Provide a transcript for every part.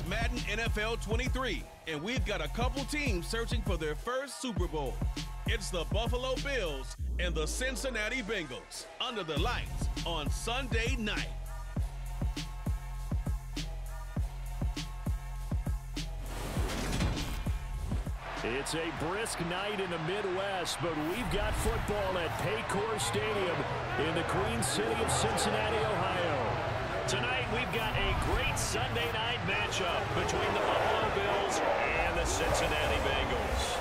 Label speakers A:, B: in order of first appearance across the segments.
A: It's Madden NFL 23, and we've got a couple teams searching for their first Super Bowl. It's the Buffalo Bills and the Cincinnati Bengals under the lights on Sunday night.
B: It's a brisk night in the Midwest, but we've got football at Paycor Stadium in the Queen City of Cincinnati, Ohio. Tonight, we've got a great Sunday night matchup between the Buffalo Bills and the Cincinnati Bengals.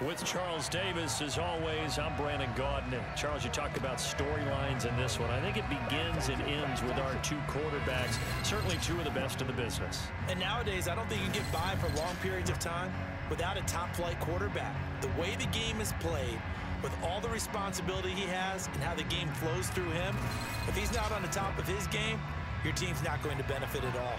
B: With Charles Davis, as always, I'm Brandon Gaudin. Charles, you talked about storylines in this one. I think it begins and ends with our two quarterbacks, certainly two of the best in the business.
C: And nowadays, I don't think you can get by for long periods of time without a top-flight quarterback. The way the game is played, with all the responsibility he has and how the game flows through him, if he's not on the top of his game, your team's not going to benefit at all.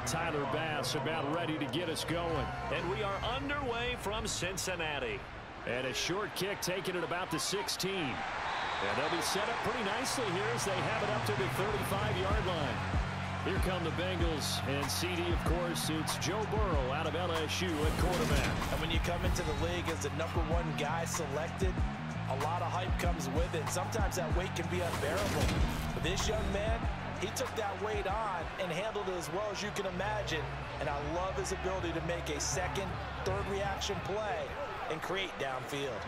B: Tyler Bass about ready to get us going. And we are underway from Cincinnati. And a short kick taken at about the 16. And they'll be set up pretty nicely here as they have it up to the 35-yard line. Here come the Bengals, and CD, of course, it's Joe Burrow out of LSU at quarterback.
C: And when you come into the league as the #1 guy selected, a lot of hype comes with it. Sometimes that weight can be unbearable. But this young man, he took that weight on and handled it as well as you can imagine. And I love his ability to make a second, third reaction play and create downfield.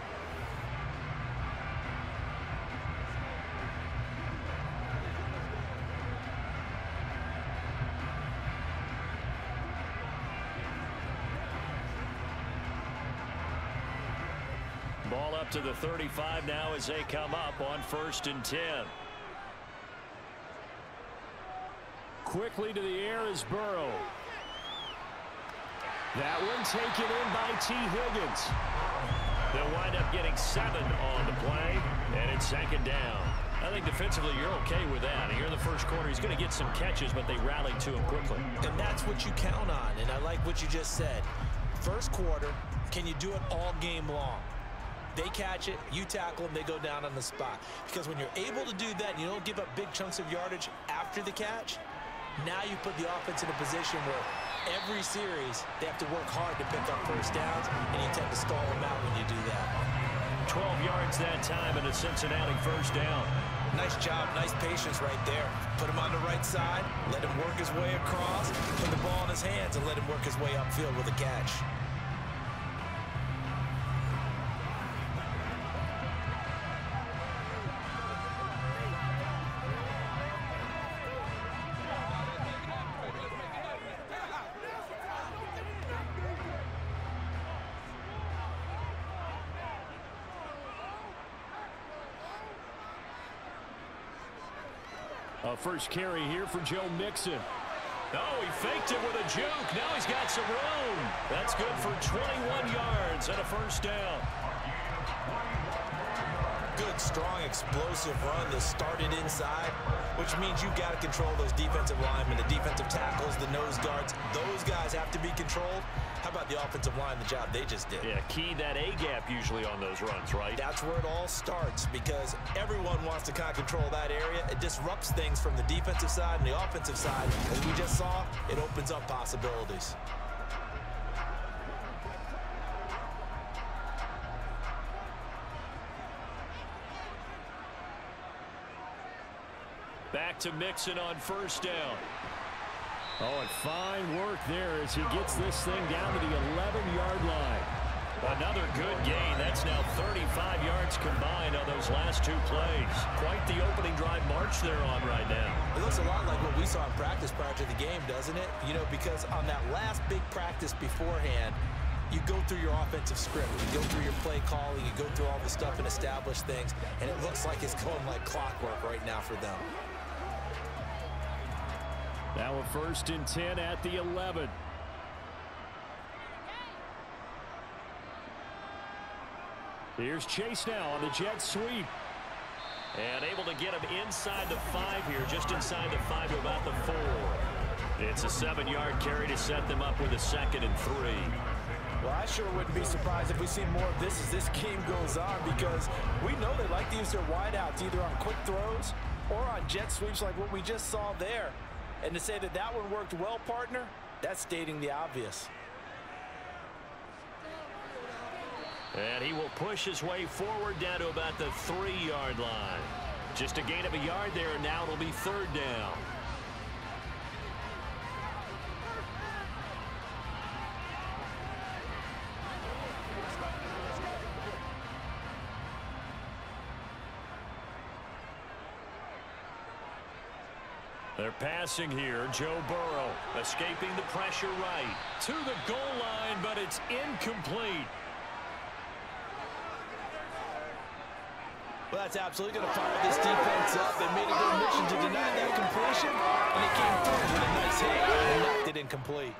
B: Ball up to the 35 now as they come up on 1st and 10. Quickly to the air is Burrow. That one taken in by T. Higgins. They'll wind up getting 7 on the play, and it's 2nd down. I think defensively you're okay with that. Here in the first quarter, he's going to get some catches, but they rallied to him quickly.
C: And that's what you count on, and I like what you just said. First quarter, can you do it all game long? They catch it, you tackle them, they go down on the spot. Because when you're able to do that and you don't give up big chunks of yardage after the catch, now you put the offense in a position where every series they have to work hard to pick up first downs, and you tend to stall them out when you do that.
B: 12 yards that time and a Cincinnati first down.
C: Nice job, nice patience right there. Put him on the right side, let him work his way across, put the ball in his hands, and let him work his way upfield with a catch.
B: A first carry here for Joe Mixon. Oh, he faked it with a juke. Now he's got some room. That's good for 21 yards and a first down.
C: Good, strong, explosive run that started inside, which means you've got to control those defensive linemen, the defensive tackles, the nose guards. Those guys have to be controlled. How about the offensive line, the job they just did?
B: Yeah, key that A-gap usually on those runs, right?
C: That's where it all starts, because everyone wants to kind of control that area. It disrupts things from the defensive side and the offensive side. As we just saw, it opens up possibilities.
B: Back to Mixon on first down. Oh, and fine work there as he gets this thing down to the 11-yard line. Another good gain. That's now 35 yards combined on those last two plays. Quite the opening drive march they're on right now.
C: It looks a lot like what we saw in practice prior to the game, doesn't it? You know, because on that last big practice beforehand, you go through your offensive script. You go through your play calling. You go through all the stuff and establish things. And it looks like it's going like clockwork right now for them.
B: Now a 1st and 10 at the 11. Here's Chase now on the jet sweep. And able to get him inside the 5 here, just inside the 5 to about the 4. It's a 7-yard carry to set them up with a 2nd and 3.
C: Well, I sure wouldn't be surprised if we see more of this as this game goes on, because we know they like to use their wideouts either on quick throws or on jet sweeps like what we just saw there. And to say that that one worked well, partner, that's stating the obvious.
B: And he will push his way forward down to about the 3-yard line. Just a gain of a yard there, and now it'll be 3rd down. They're passing here. Joe Burrow escaping the pressure right to the goal line, but it's incomplete.
C: Well, that's absolutely going to fire this defense up. They made it their mission to deny that completion, and it came through with a nice hit and knocked it incomplete.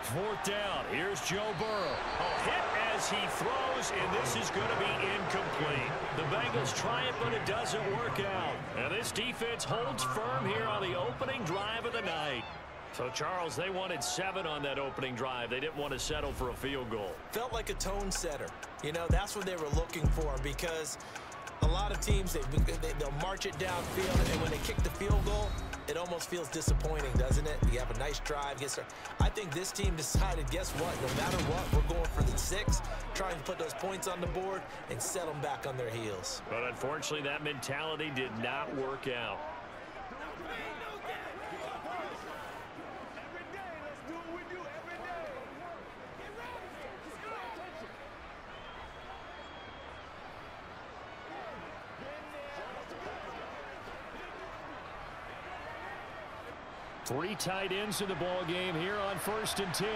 B: Fourth down. Here's Joe Burrow. A hit as he throws, and this is going to be incomplete. The Bengals try it, but it doesn't work out. And this defense holds firm here on the opening drive of the night. So, Charles, they wanted 7 on that opening drive. They didn't want to settle for a field goal.
C: Felt like a tone setter. You know, that's what they were looking for, because a lot of teams, they'll march it downfield, and when they kick the field goal, it almost feels disappointing, doesn't it? You have a nice drive. I think this team decided, guess what? No matter what, we're going for the 6, trying to put those points on the board and set them back on their heels.
B: But unfortunately, that mentality did not work out. Three tight ends in the ball game here on 1st and 10.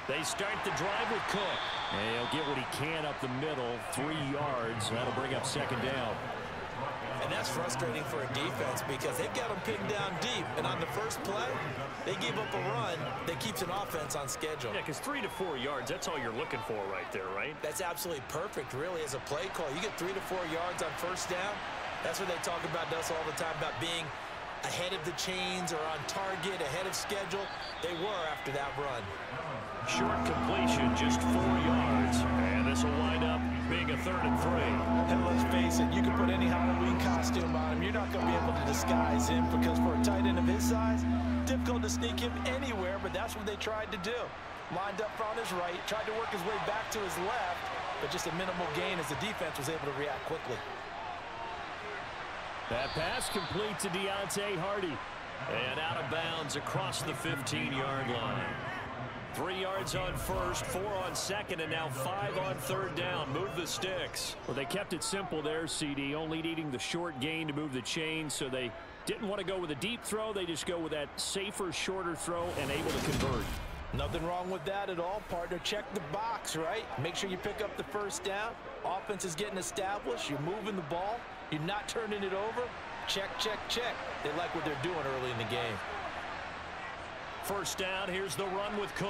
B: They start the drive with Cook. And he'll get what he can up the middle, 3 yards. That'll bring up 2nd down.
C: And that's frustrating for a defense, because they've got them pinned down deep. And on the first play, they give up a run that keeps an offense on schedule.
B: Yeah, because 3 to 4 yards, that's all you're looking for right there, right?
C: That's absolutely perfect, really, as a play call. You get 3 to 4 yards on first down. That's what they talk about us all the time, about being ahead of the chains or on target, ahead of schedule. They were after that run.
B: Short completion, just 4 yards. And this will wind up being a 3rd and 3.
C: And let's face it, you can put any Halloween costume on him. You're not going to be able to disguise him, because for a tight end of his size, difficult to sneak him anywhere, but that's what they tried to do. Lined up on his right, tried to work his way back to his left, but just a minimal gain as the defense was able to react quickly.
B: That pass complete to Deontay Hardy. And out of bounds across the 15-yard line. 3 yards on first, 4 on second, and now 5 on 3rd down. Move the sticks. Well, they kept it simple there, CD, only needing the short gain to move the chain, so they didn't want to go with a deep throw. They just go with that safer, shorter throw and able to convert.
C: Nothing wrong with that at all, partner. Check the box, right? Make sure you pick up the first down. Offense is getting established. You're moving the ball. You're not turning it over. Check, check, check. They like what they're doing early in the game.
B: First down, here's the run with Cook.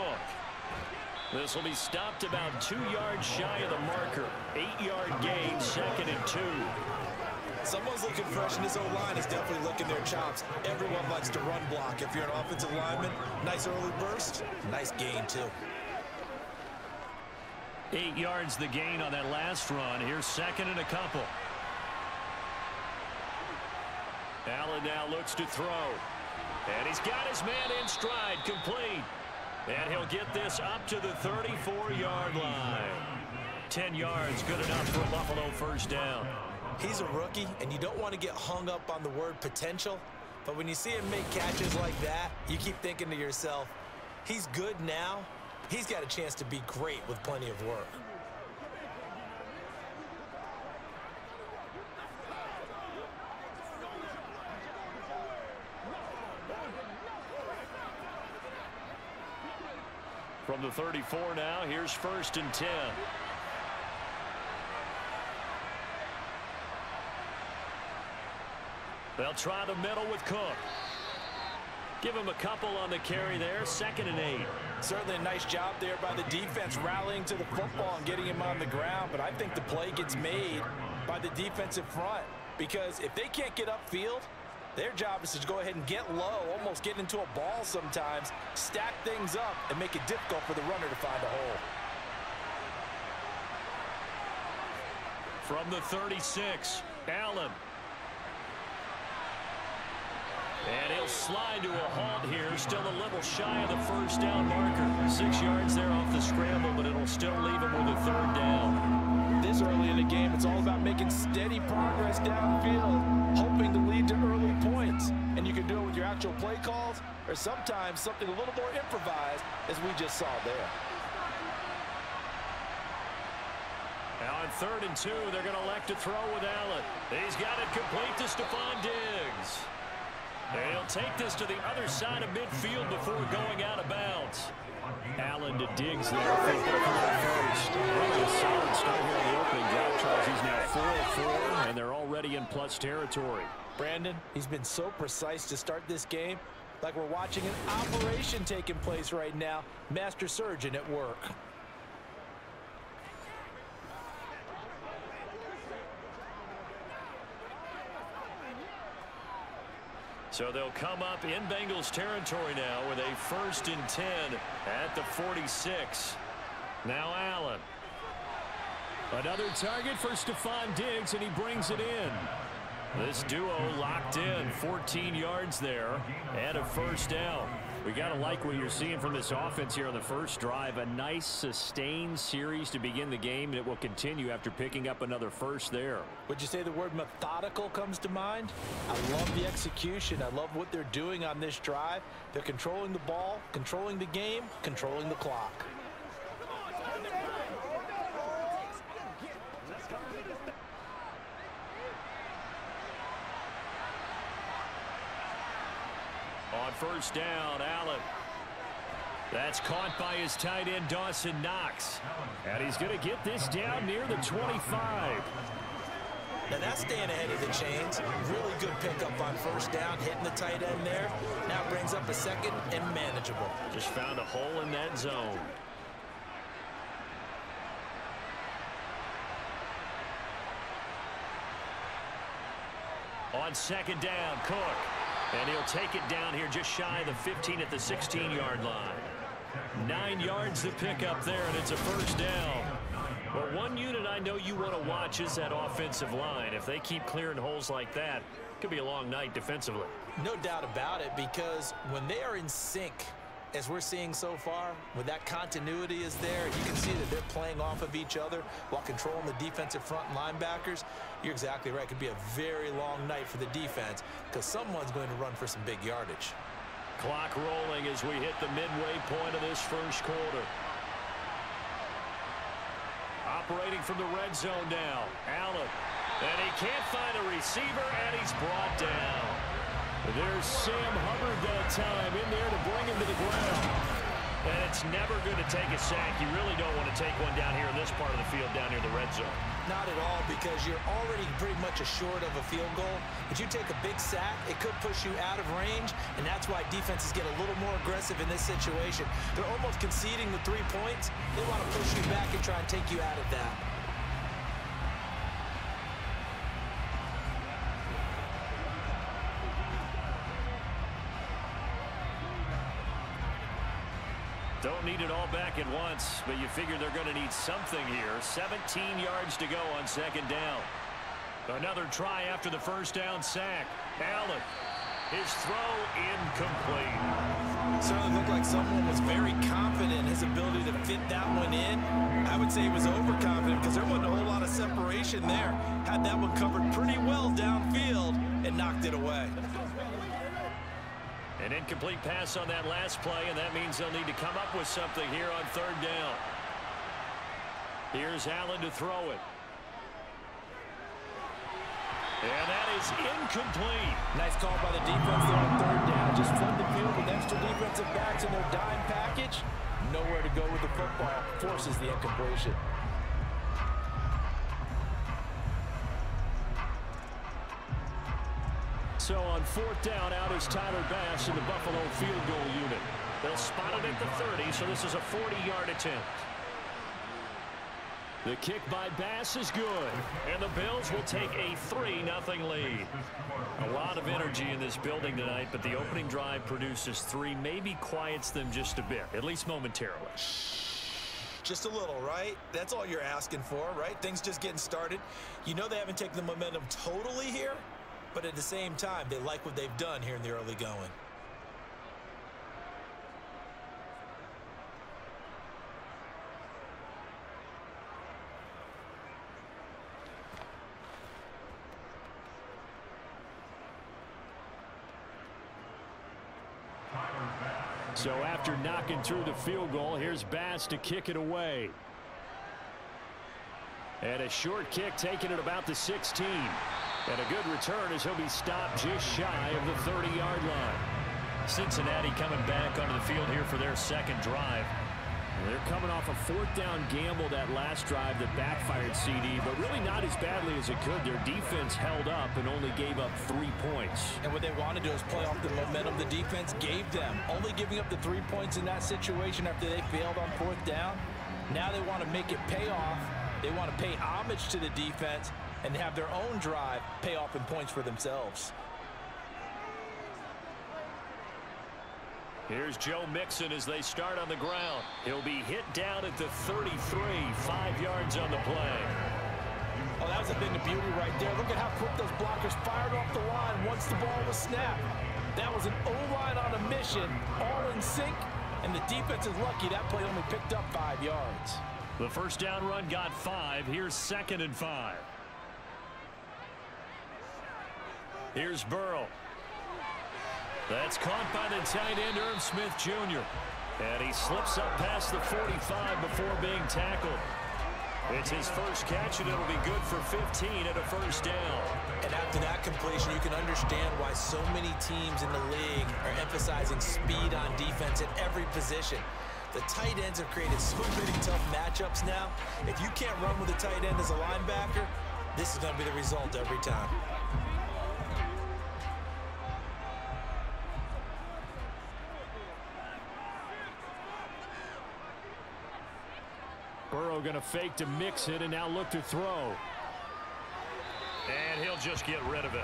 B: This will be stopped about 2 yards shy of the marker. 8-yard gain, 2nd and 2.
C: Someone's looking fresh, and this O-line is definitely licking their chops. Everyone likes to run block. If you're an offensive lineman, nice early burst, nice gain too.
B: 8 yards the gain on that last run. Here's 2nd and a couple. Allen now looks to throw. And he's got his man in stride, complete. And he'll get this up to the 34-yard line. 10 yards, good enough for a Buffalo first down.
C: He's a rookie, and you don't want to get hung up on the word potential. But when you see him make catches like that, you keep thinking to yourself, he's good now. He's got a chance to be great with plenty of work.
B: From the 34 now, here's 1st and 10. They'll try the middle with Cook. Give him a couple on the carry there. 2nd and 8.
C: Certainly a nice job there by the defense rallying to the football and getting him on the ground. But I think the play gets made by the defensive front. Because if they can't get upfield, their job is to go ahead and get low, almost get into a ball sometimes, stack things up, and make it difficult for the runner to find a hole.
B: From the 36, Allen. And he'll slide to a halt here, still a little shy of the first down marker. 6 yards there off the scramble, but it'll still leave him with a 3rd down.
C: This early in the game, it's all about making steady progress downfield, hoping to lead to early points. And you can do it with your actual play calls, or sometimes something a little more improvised, as we just saw there.
B: Now on 3rd and 2, they're going to elect to throw with Allen. He's got it complete to Stephon Diggs. And he'll take this to the other side of midfield before going out of bounds. Allen to Diggs there for first. Really a solid start here in the opening drive, Charles. He's now 4-4, and they're already in plus territory.
C: Brandon, he's been so precise to start this game, like we're watching an operation taking place right now. Master surgeon at work.
B: So they'll come up in Bengals territory now with a 1st and 10 at the 46. Now Allen. Another target for Stephon Diggs, and he brings it in. This duo locked in, 14 yards there, and a 1st down. We got to like what you're seeing from this offense here on the first drive. A nice sustained series to begin the game, and it will continue after picking up another 1st there.
C: Would you say the word methodical comes to mind? I love the execution. I love what they're doing on this drive. They're controlling the ball, controlling the game, controlling the clock.
B: On 1st down, Allen. That's caught by his tight end, Dawson Knox. And he's going to get this down near the 25.
C: Now that's staying ahead of the chains. Really good pickup on 1st down, hitting the tight end there. Now brings up a 2nd and manageable.
B: Just found a hole in that zone. On 2nd down, Cook. And he'll take it down here just shy of the 15 at the 16-yard line. 9 yards to pick up there, and it's a 1st down. Well, one unit I know you want to watch is that offensive line. If they keep clearing holes like that, it could be a long night defensively.
C: No doubt about it, because when they are in sync, as we're seeing so far, when that continuity is there, and you can see that they're playing off of each other while controlling the defensive front and linebackers, you're exactly right. It could be a very long night for the defense because someone's going to run for some big yardage.
B: Clock rolling as we hit the midway point of this first quarter. Operating from the red zone now, Allen. And he can't find a receiver, and he's brought down. There's Sam Hubbard that time in there to bring him to the ground. And it's never good to take a sack. You really don't want to take one down here in this part of the field, down near the red zone.
C: Not at all, because you're already pretty much assured of a field goal. But you take a big sack, it could push you out of range, and that's why defenses get a little more aggressive in this situation. They're almost conceding the 3 points. They want to push you back and try and take you out of that.
B: Don't need it all back at once, but you figure they're going to need something here. 17 yards to go on 2nd down. Another try after the first down sack. Allen, his throw incomplete.
C: Certainly looked like someone was very confident in his ability to fit that one in. I would say he was overconfident because there wasn't a whole lot of separation there. Had that one covered pretty well downfield and knocked it away.
B: An incomplete pass on that last play, and that means they'll need to come up with something here on third down. Here's Allen to throw it. And that is incomplete.
C: Nice call by the defense there on third down. Just flood the field with extra defensive backs in their dime package. Nowhere to go with the football. Forces the incompletion.
B: So on fourth down, out is Tyler Bass in the Buffalo field goal unit. They'll spot it at the 30, so this is a 40-yard attempt. The kick by Bass is good, and the Bills will take a 3-0 lead. A lot of energy in this building tonight, but the opening drive produces 3, maybe quiets them just a bit, at least momentarily.
C: Just a little, right? That's all you're asking for, right? Things just getting started. You know they haven't taken the momentum totally here, but at the same time, they like what they've done here in the early going.
B: So after knocking through the field goal, here's Bass to kick it away. And a short kick taken at about the 16. And a good return as he'll be stopped just shy of the 30-yard line. Cincinnati coming back onto the field here for their second drive. They're coming off a fourth down gamble that last drive that backfired CD, but really not as badly as it could. Their defense held up and only gave up 3 points.
C: And what they want to do is play off the momentum the defense gave them. Only giving up the 3 points in that situation after they failed on fourth down. Now they want to make it pay off. They want to pay homage to the defense and have their own drive pay off in points for themselves.
B: Here's Joe Mixon as they start on the ground. He'll be hit down at the 33, 5 yards on the play.
C: Oh, that was a thing of beauty right there. Look at how quick those blockers fired off the line once the ball was snapped. That was an O-line on a mission, all in sync, and the defense is lucky that play only picked up 5 yards.
B: The first down run got 5. Here's 2nd and 5. Here's Burrow. That's caught by the tight end, Irv Smith Jr. And he slips up past the 45 before being tackled. It's his first catch, and it'll be good for 15 and a first down.
C: And after that completion, you can understand why so many teams in the league are emphasizing speed on defense at every position. The tight ends have created so many tough matchups now. If you can't run with a tight end as a linebacker, this is going to be the result every time.
B: Burrow going to fake to mix it and now look to throw. And he'll just get rid of it.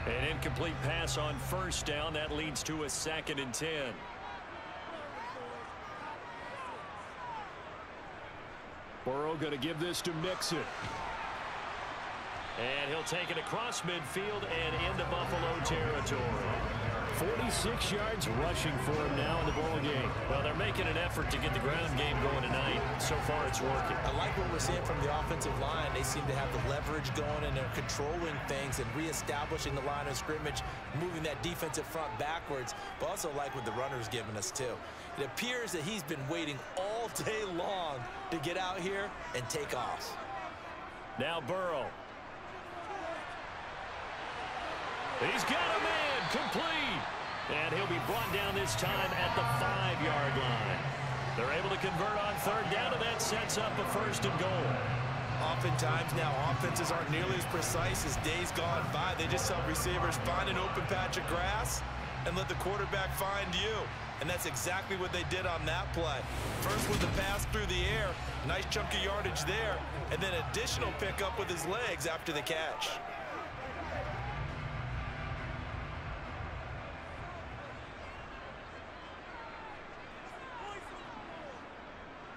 B: An incomplete pass on first down. That leads to a 2nd and 10. Burrow going to give this to Mixon. And he'll take it across midfield and into Buffalo territory. 46 yards rushing for him now in the ball game. Well, they're making an effort to get the ground game going tonight. So far, it's working.
C: I like what we're seeing from the offensive line. They seem to have the leverage going, and they're controlling things and reestablishing the line of scrimmage, moving that defensive front backwards, but also like what the runner's giving us, too. It appears that he's been waiting all day long to get out here and take off.
B: Now Burrow. He's got a man, complete. And he'll be brought down this time at the 5-yard line. They're able to convert on third down, and that sets up a 1st and goal.
C: Oftentimes now, offenses aren't nearly as precise as days gone by. They just help receivers find an open patch of grass and let the quarterback find you. And that's exactly what they did on that play. First with the pass through the air, nice chunk of yardage there, and then additional pickup with his legs after the catch.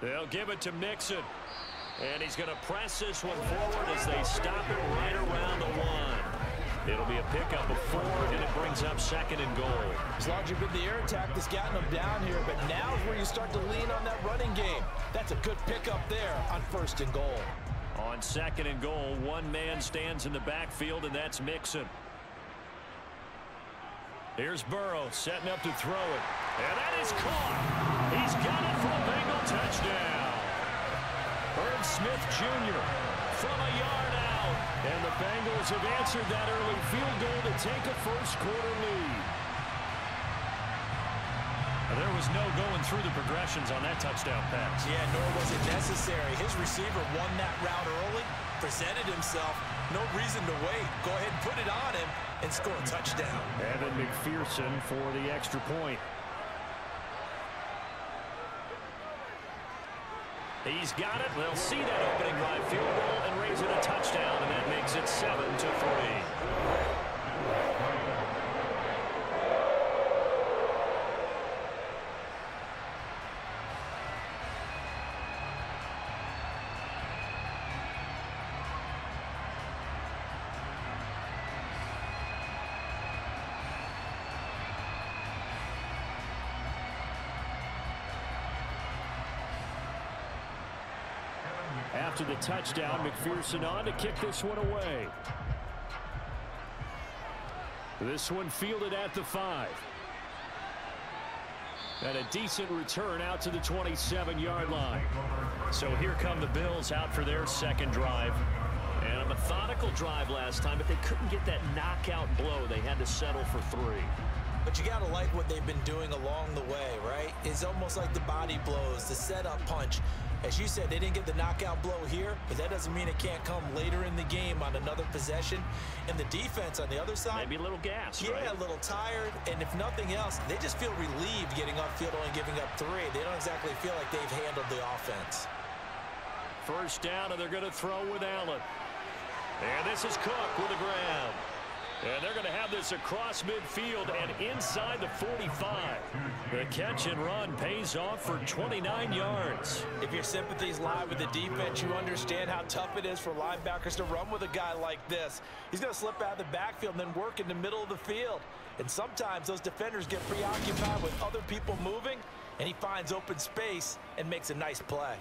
B: They'll give it to Mixon. And he's going to press this one forward as they stop it right around the 1. It'll be a pickup of 4, and it brings up 2nd and goal.
C: As long as you've been the air attack that's gotten them down here, but now is where you start to lean on that running game. That's a good pickup there on 1st and goal.
B: On 2nd and goal, one man stands in the backfield, and that's Mixon. Here's Burrow setting up to throw it. And that is caught. He's got it for a Bengal touchdown. Herb Smith Jr. from a yard out. And the Bengals have answered that early field goal to take a first-quarter lead. There was no going through the progressions on that touchdown pass.
C: Yeah, nor was it necessary. His receiver won that route early, presented himself. No reason to wait. Go ahead and put it on him and score a touchdown.
B: Evan McPherson for the extra point. He's got it. They'll see that opening drive field goal and raise it a touchdown, and that makes it 7-3. After the touchdown, McPherson on to kick this one away. This one fielded at the 5. And a decent return out to the 27-yard line. So here come the Bills out for their second drive. And a methodical drive last time, but they couldn't get that knockout blow. They had to settle for 3.
C: But you got to like what they've been doing along the way, right? It's almost like the body blows, the setup punch. As you said, they didn't get the knockout blow here, but that doesn't mean it can't come later in the game on another possession. And the defense on the other side,
B: maybe a little gas,
C: yeah,
B: right?
C: a little tired. And if nothing else, they just feel relieved getting upfield only giving up 3. They don't exactly feel like they've handled the offense.
B: First down, and they're going to throw with Allen. And this is Cook with the grab. And they're going to have this across midfield and inside the 45. The catch and run pays off for 29 yards.
C: If your sympathies lie with the defense, you understand how tough it is for linebackers to run with a guy like this. He's going to slip out of the backfield and then work in the middle of the field. And sometimes those defenders get preoccupied with other people moving, and he finds open space and makes a nice play.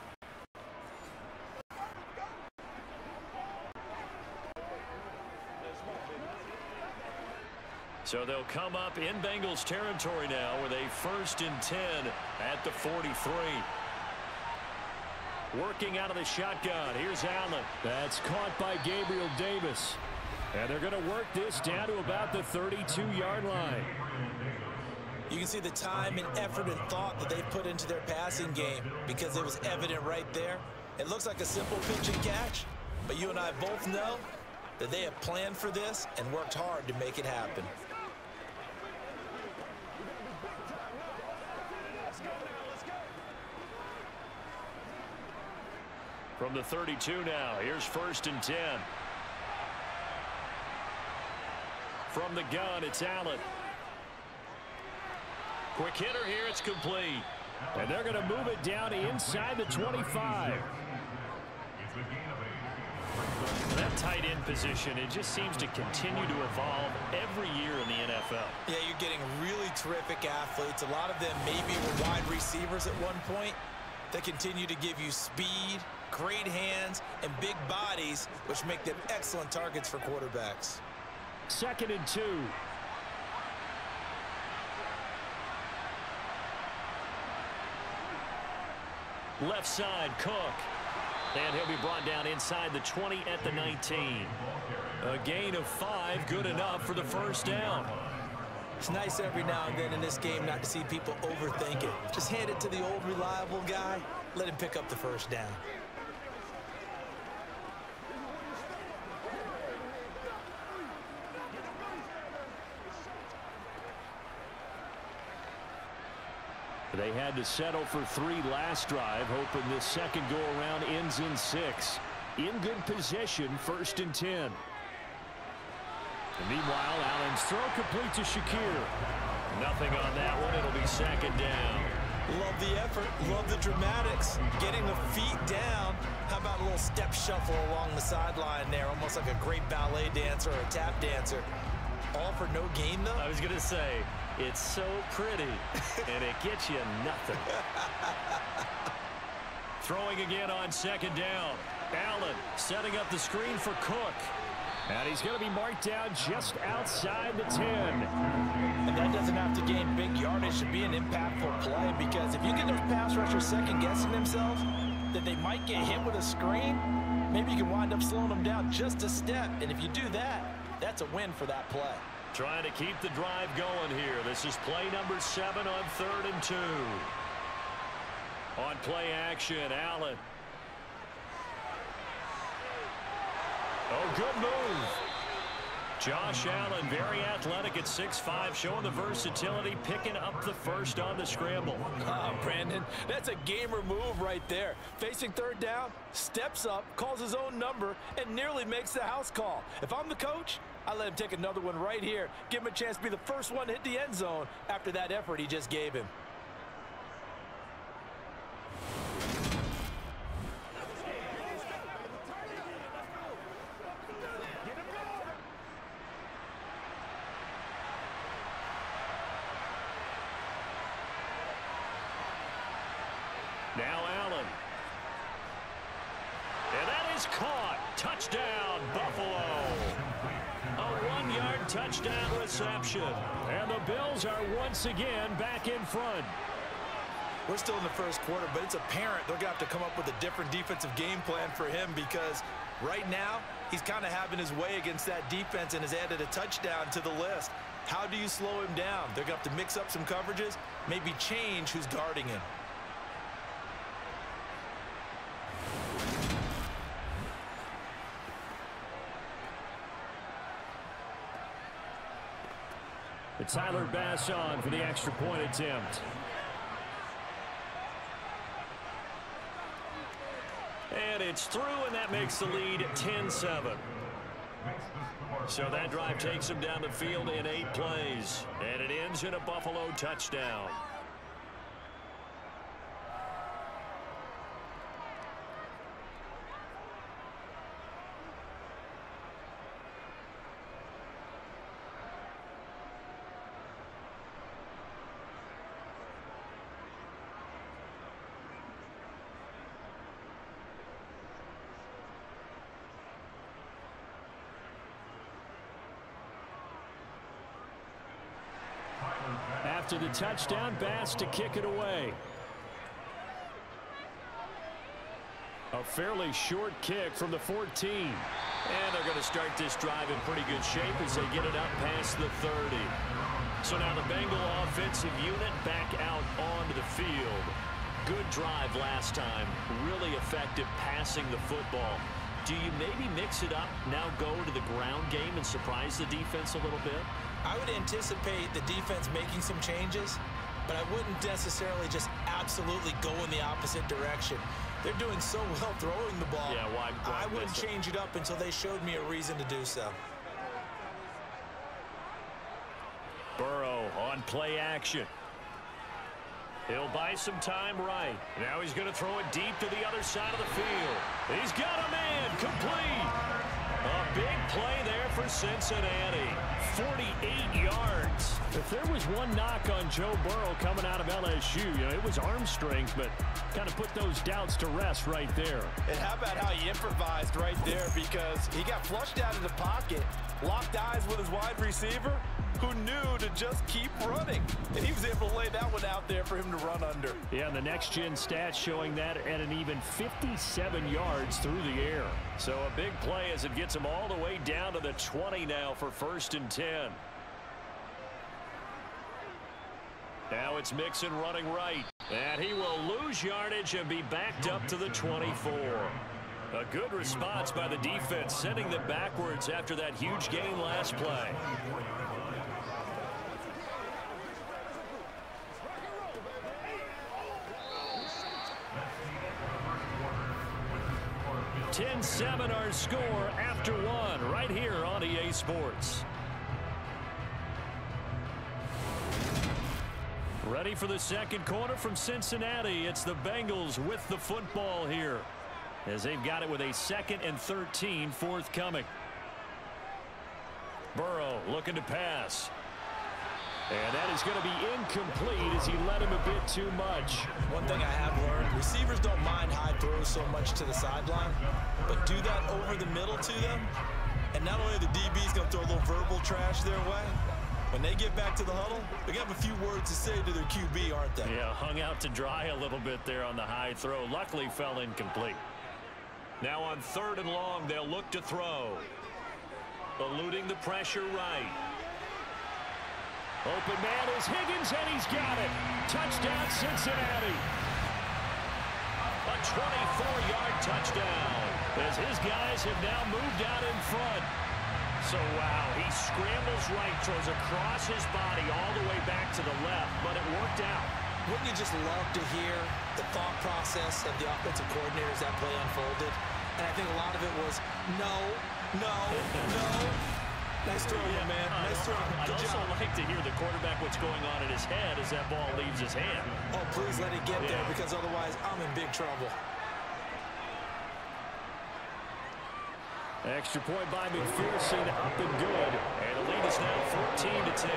B: So they'll come up in Bengals territory now with a 1st and 10 at the 43. Working out of the shotgun. Here's Allen. That's caught by Gabriel Davis. And they're going to work this down to about the 32-yard line.
C: You can see the time and effort and thought that they put into their passing game because it was evident right there. It looks like a simple pitch and catch, but you and I both know that they have planned for this and worked hard to make it happen.
B: From the 32 now, here's 1st and 10. From the gun, it's Allen. Quick hitter here, it's complete. And they're going to move it down inside the 25. That tight end position, it just seems to continue to evolve every year in the NFL.
C: Yeah, you're getting really terrific athletes. A lot of them maybe were wide receivers at one point. They continue to give you speed, great hands, and big bodies, which make them excellent targets for quarterbacks.
B: 2nd and 2. Left side, Cook. And he'll be brought down inside the 20 at the 19. A gain of 5, good enough for the first down.
C: It's nice every now and then in this game not to see people overthink it. Just hand it to the old reliable guy. Let him pick up the first down.
B: They had to settle for 3 last drive, hoping this second go-around ends in 6. In good position, 1st and 10. And meanwhile, Allen's throw complete to Shakir. Nothing on that one. It'll be 2nd down.
C: Love the effort, love the dramatics. Getting the feet down. How about a little step shuffle along the sideline there, almost like a great ballet dancer or a tap dancer. All for no gain, though?
B: I was going to say, it's so pretty, and it gets you nothing. Throwing again on second down. Allen setting up the screen for Cook. And he's going to be marked down just outside the 10.
C: And that doesn't have to gain big yardage to be an impactful play, because if you get those pass rushers second-guessing themselves that they might get hit with a screen, maybe you can wind up slowing them down just a step. And if you do that, that's a win for that play.
B: Trying to keep the drive going here. This is play number 7 on 3rd and 2. On play action, Allen. Oh, good move. Josh Allen, very athletic at 6'5", showing the versatility, picking up the first on the scramble.
C: Brandon, that's a gamer move right there. Facing 3rd down, steps up, calls his own number, and nearly makes the house call. If I'm the coach, I let him take another one right here. Give him a chance to be the first one to hit the end zone after that effort he just gave him.
B: Now Allen. And that is caught. Touchdown, Buffalo. A 1-yard touchdown reception. And the Bills are once again back in front.
C: We're still in the first quarter, but it's apparent they're going to have to come up with a different defensive game plan for him, because right now he's kind of having his way against that defense and has added a touchdown to the list. How do you slow him down? They're going to have to mix up some coverages, maybe change who's guarding him.
B: It's Tyler Bass on for the extra point attempt. And it's through, and that makes the lead 10-7. So that drive takes him down the field in 8 plays. And it ends in a Buffalo touchdown. After the touchdown, Bass to kick it away. A fairly short kick from the 14. And they're going to start this drive in pretty good shape as they get it up past the 30. So now the Bengal offensive unit back out onto the field. Good drive last time. Really effective passing the football. Do you maybe mix it up, now go to the ground game and surprise the defense a little bit?
C: I would anticipate the defense making some changes, but I wouldn't necessarily just absolutely go in the opposite direction. They're doing so well throwing the ball.
B: Yeah, why
C: I wouldn't change it up until they showed me a reason to do so.
B: Burrow on play action. He'll buy some time right. Now he's going to throw it deep to the other side of the field. He's got a man complete. A big play there for Cincinnati. 48 yards. If there was one knock on Joe Burrow coming out of LSU, it was arm strength, but kind of put those doubts to rest right there.
C: And how about how he improvised right there, because he got flushed out of the pocket, locked eyes with his wide receiver, who knew to just keep running. And he was able to lay that one out there for him to run under.
B: Yeah, and the next-gen stats showing that at an even 57 yards through the air. So a big play as it gets him all the way down to the 20 now for 1st and 10. Now it's Mixon running right. And he will lose yardage and be backed up to the 24. A good response by the defense, sending them backwards after that huge gain last play. 10-7 our score after 1 right here on EA Sports. Ready for the second quarter from Cincinnati. It's the Bengals with the football here, as they've got it with a 2nd and 13 forthcoming. Burrow looking to pass. And that is going to be incomplete as he led him a bit too much.
C: One thing I have learned, receivers don't mind high throws so much to the sideline, but do that over the middle to them, and not only are the DBs going to throw a little verbal trash their way, when they get back to the huddle, they're going to have a few words to say to their QB, aren't they?
B: Yeah, hung out to dry a little bit there on the high throw. Luckily fell incomplete. Now on 3rd and long, they'll look to throw. Eluding the pressure right. Open man is Higgins, and he's got it. Touchdown, Cincinnati. A 24-yard touchdown, as his guys have now moved out in front. So, wow, he scrambles right, throws across his body all the way back to the left, but it worked out.
C: Wouldn't you just love to hear the thought process of the offensive coordinator as that play unfolded? And I think a lot of it was, no. Nice throw, man. Nice throw.
B: I'd also like to hear the quarterback what's going on in his head as that ball leaves his hand.
C: Oh, please let it get there, because otherwise I'm in big trouble.
B: Extra point by McPherson, up and good. And the lead is now 14-10.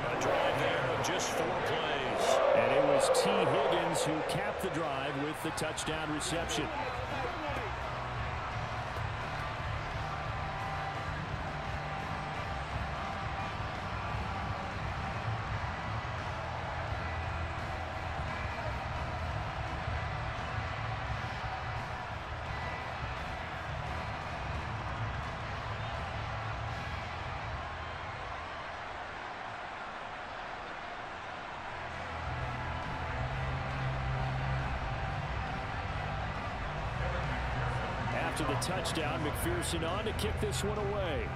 B: A drive there of just 4 plays. And it was T. Higgins who capped the drive with the touchdown reception. After the touchdown, McPherson on to kick this one away.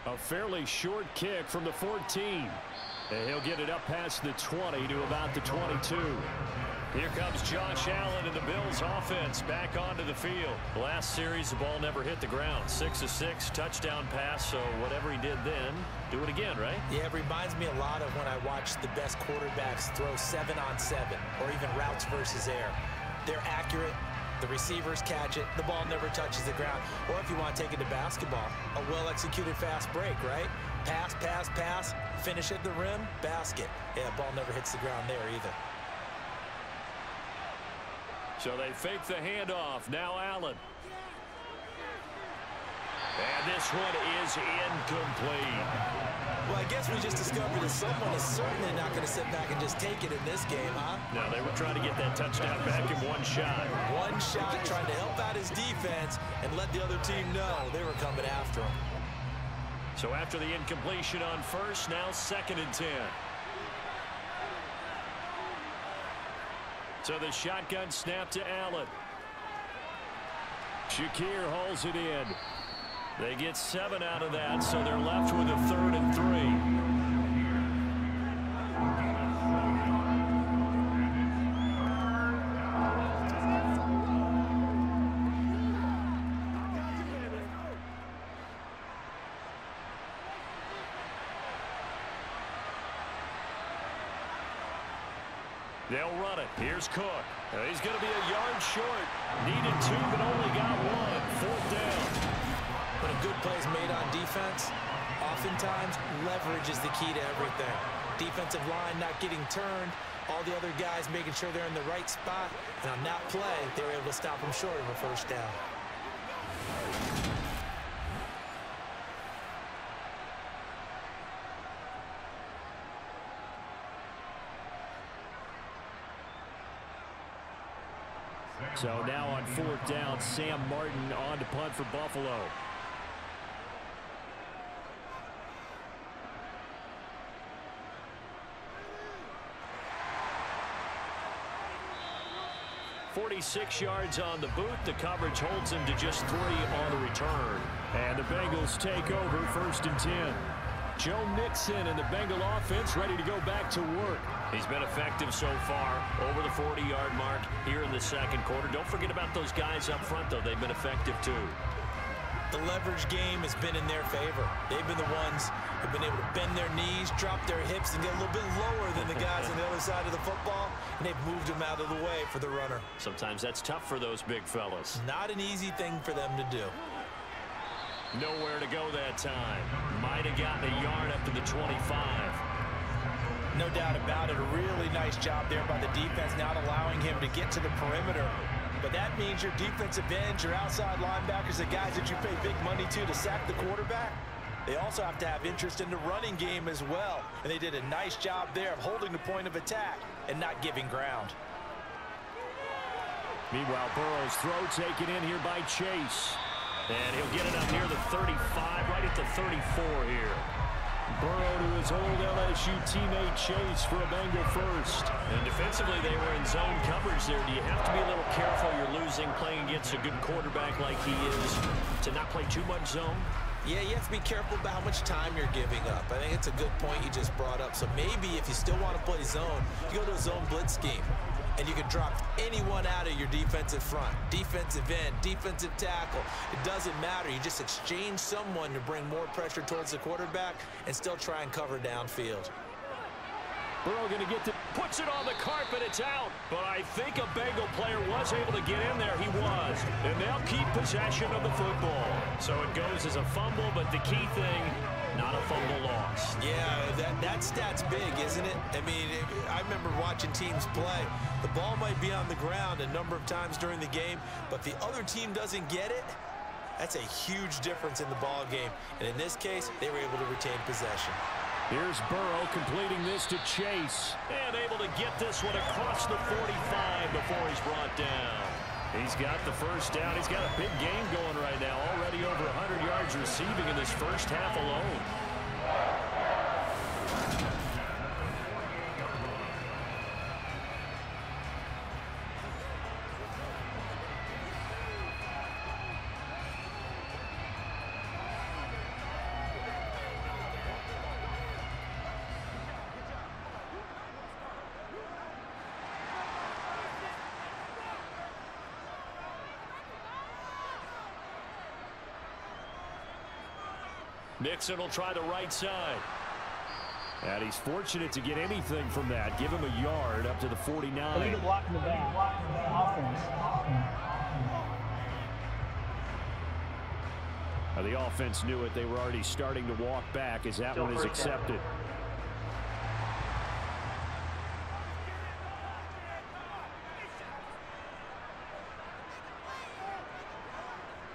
B: A fairly short kick from the 14. And he'll get it up past the 20 to about the 22. Here comes Josh Allen and the Bills offense back onto the field. Last series, the ball never hit the ground. 6 of 6, touchdown pass, so whatever he did then, do it again, right?
C: Yeah, it reminds me a lot of when I watch the best quarterbacks throw 7-on-7 or even routes versus air. They're accurate. The receivers catch it. The ball never touches the ground. Or if you want to take it to basketball, a well-executed fast break, right? Pass, pass, pass, finish at the rim, basket. Yeah, the ball never hits the ground there either.
B: So they fake the handoff. Now Allen. And this one is incomplete.
C: Well, I guess we just discovered that someone is certainly not going to sit back and just take it in this game, huh?
B: No, they were trying to get that touchdown back in one shot.
C: One shot, trying to help out his defense and let the other team know they were coming after him.
B: So after the incompletion on first, now 2nd and 10. So the shotgun snap to Allen. Shakir hauls it in. They get 7 out of that, so they're left with a 3rd and 3. They'll run it. Here's Cook. He's going to be a yard short. Needed 2, but only got 1. 4th down.
C: When a good play is made on defense, oftentimes leverage is the key to everything. Defensive line not getting turned, all the other guys making sure they're in the right spot, and on that play, they were able to stop them short of a 1st down.
B: So now on 4th down, Sam Martin on to punt for Buffalo. .46 yards on the boot. The coverage holds him to just 3 on the return. And the Bengals take over 1st and 10. Joe Mixon and the Bengal offense ready to go back to work. He's been effective so far, over the 40-yard mark here in the 2nd quarter. Don't forget about those guys up front, though. They've been effective, too.
C: The leverage game has been in their favor. They've been the ones who've been able to bend their knees, drop their hips, and get a little bit lower than the guys on the other side of the football, and they've moved them out of the way for the runner.
B: Sometimes that's tough for those big fellas.
C: Not an easy thing for them to do.
B: Nowhere to go that time. Might have gotten a yard up to the 25.
C: No doubt about it. A really nice job there by the defense, not allowing him to get to the perimeter. But that means your defensive ends, your outside linebackers, the guys that you pay big money to sack the quarterback, they also have to have interest in the running game as well. And they did a nice job there of holding the point of attack and not giving ground.
B: Meanwhile, Burrow's throw taken in here by Chase. And he'll get it up near the 35, right at the 34 here. Burrow to his old LSU teammate Chase for a Bengal first. And defensively, they were in zone coverage there. Do you have to be a little careful? You're losing playing against a good quarterback like he is to not play too much zone?
C: Yeah, you have to be careful about how much time you're giving up. I think it's a good point you just brought up. So maybe if you still want to play zone, you go to a zone blitz scheme. And you can drop anyone out of your defensive front, defensive end, defensive tackle. It doesn't matter. You just exchange someone to bring more pressure towards the quarterback and still try and cover downfield.
B: Burrow going to get to, puts it on the carpet, it's out. But I think a Bengal player was able to get in there. He was. And they'll keep possession of the football. So it goes as a fumble, but the key thing, not a fumble loss.
C: Yeah, that stat's big, isn't it? I mean, I remember watching teams play. The ball might be on the ground a number of times during the game, but the other team doesn't get it. That's a huge difference in the ball game. And in this case, they were able to retain possession.
B: Here's Burrow completing this to Chase. And able to get this one across the 45 before he's brought down. He's got the first down. He's got a big game going right now. Already over 100 yards receiving in this first half alone. Nixon will try the right side. And he's fortunate to get anything from that. Give him a yard up to the 49.
D: Leave it blocking the back. Offense.
B: Now the offense knew it. They were already starting to walk back as that one is accepted.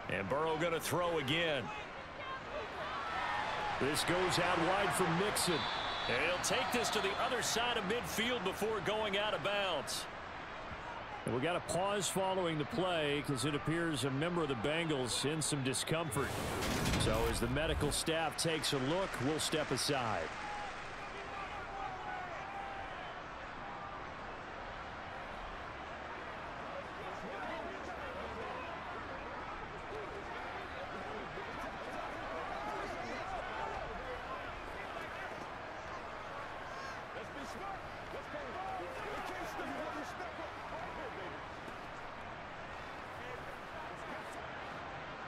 B: And Burrow going to throw again. This goes out wide for Nixon. And he'll take this to the other side of midfield before going out of bounds. And we got a pause following the play because it appears a member of the Bengals in some discomfort. So as the medical staff takes a look, we'll step aside.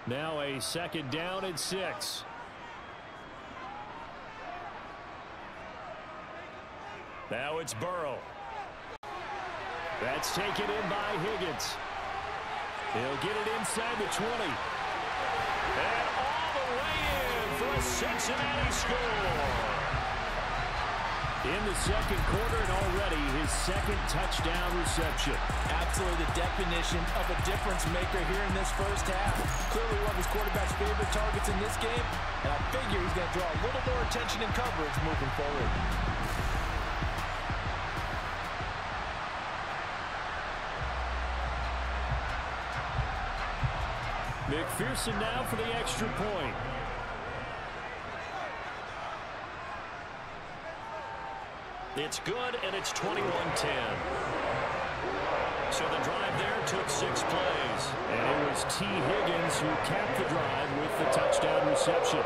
B: Now a second down and 6. Now it's Burrow. That's taken in by Higgins. He'll get it inside the 20. And all the way in for a Cincinnati score. In the second quarter and already his second touchdown reception.
C: Absolutely the definition of a difference maker here in this first half. Clearly one of his quarterback's favorite targets in this game, and I figure he's going to draw a little more attention and coverage moving forward.
B: McPherson now for the extra point. It's good, and it's 21-10. So the drive there took 6 plays. And it was T. Higgins who capped the drive with the touchdown reception.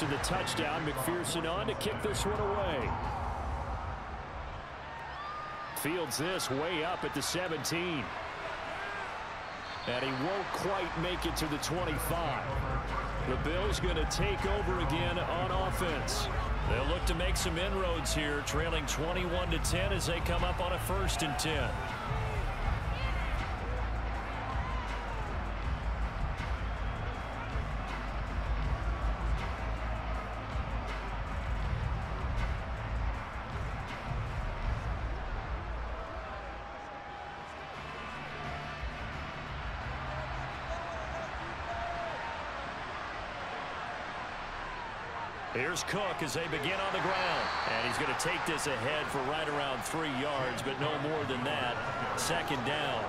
B: after the touchdown. McPherson on to kick this one away. Fields this way up at the 17. And he won't quite make it to the 25. The Bills going to take over again on offense. They'll look to make some inroads here, trailing 21-10 as they come up on a 1st and 10. Here's Cook as they begin on the ground. And he's going to take this ahead for right around 3 yards, but no more than that. 2nd down.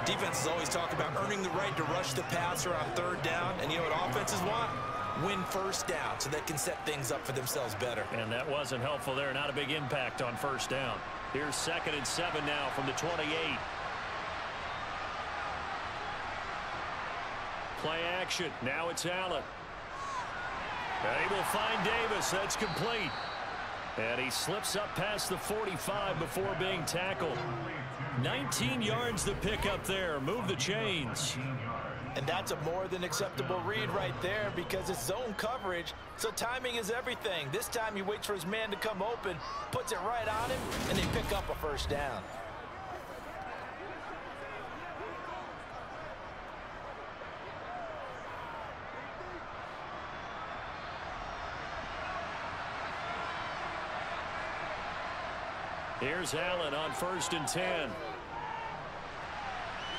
C: Defenses always talk about earning the right to rush the passer on 3rd down. And you know what offenses want? Win 1st down so they can set things up for themselves better.
B: And that wasn't helpful there. Not a big impact on 1st down. Here's 2nd and 7 now from the 28. Play action. Now it's Allen. They will find Davis. That's complete. And he slips up past the 45 before being tackled. 19 yards to pick up there. Move the chains.
C: And that's a more than acceptable read right there because it's zone coverage, so timing is everything. This time he waits for his man to come open, puts it right on him, and they pick up a 1st down.
B: Here's Allen on 1st and 10.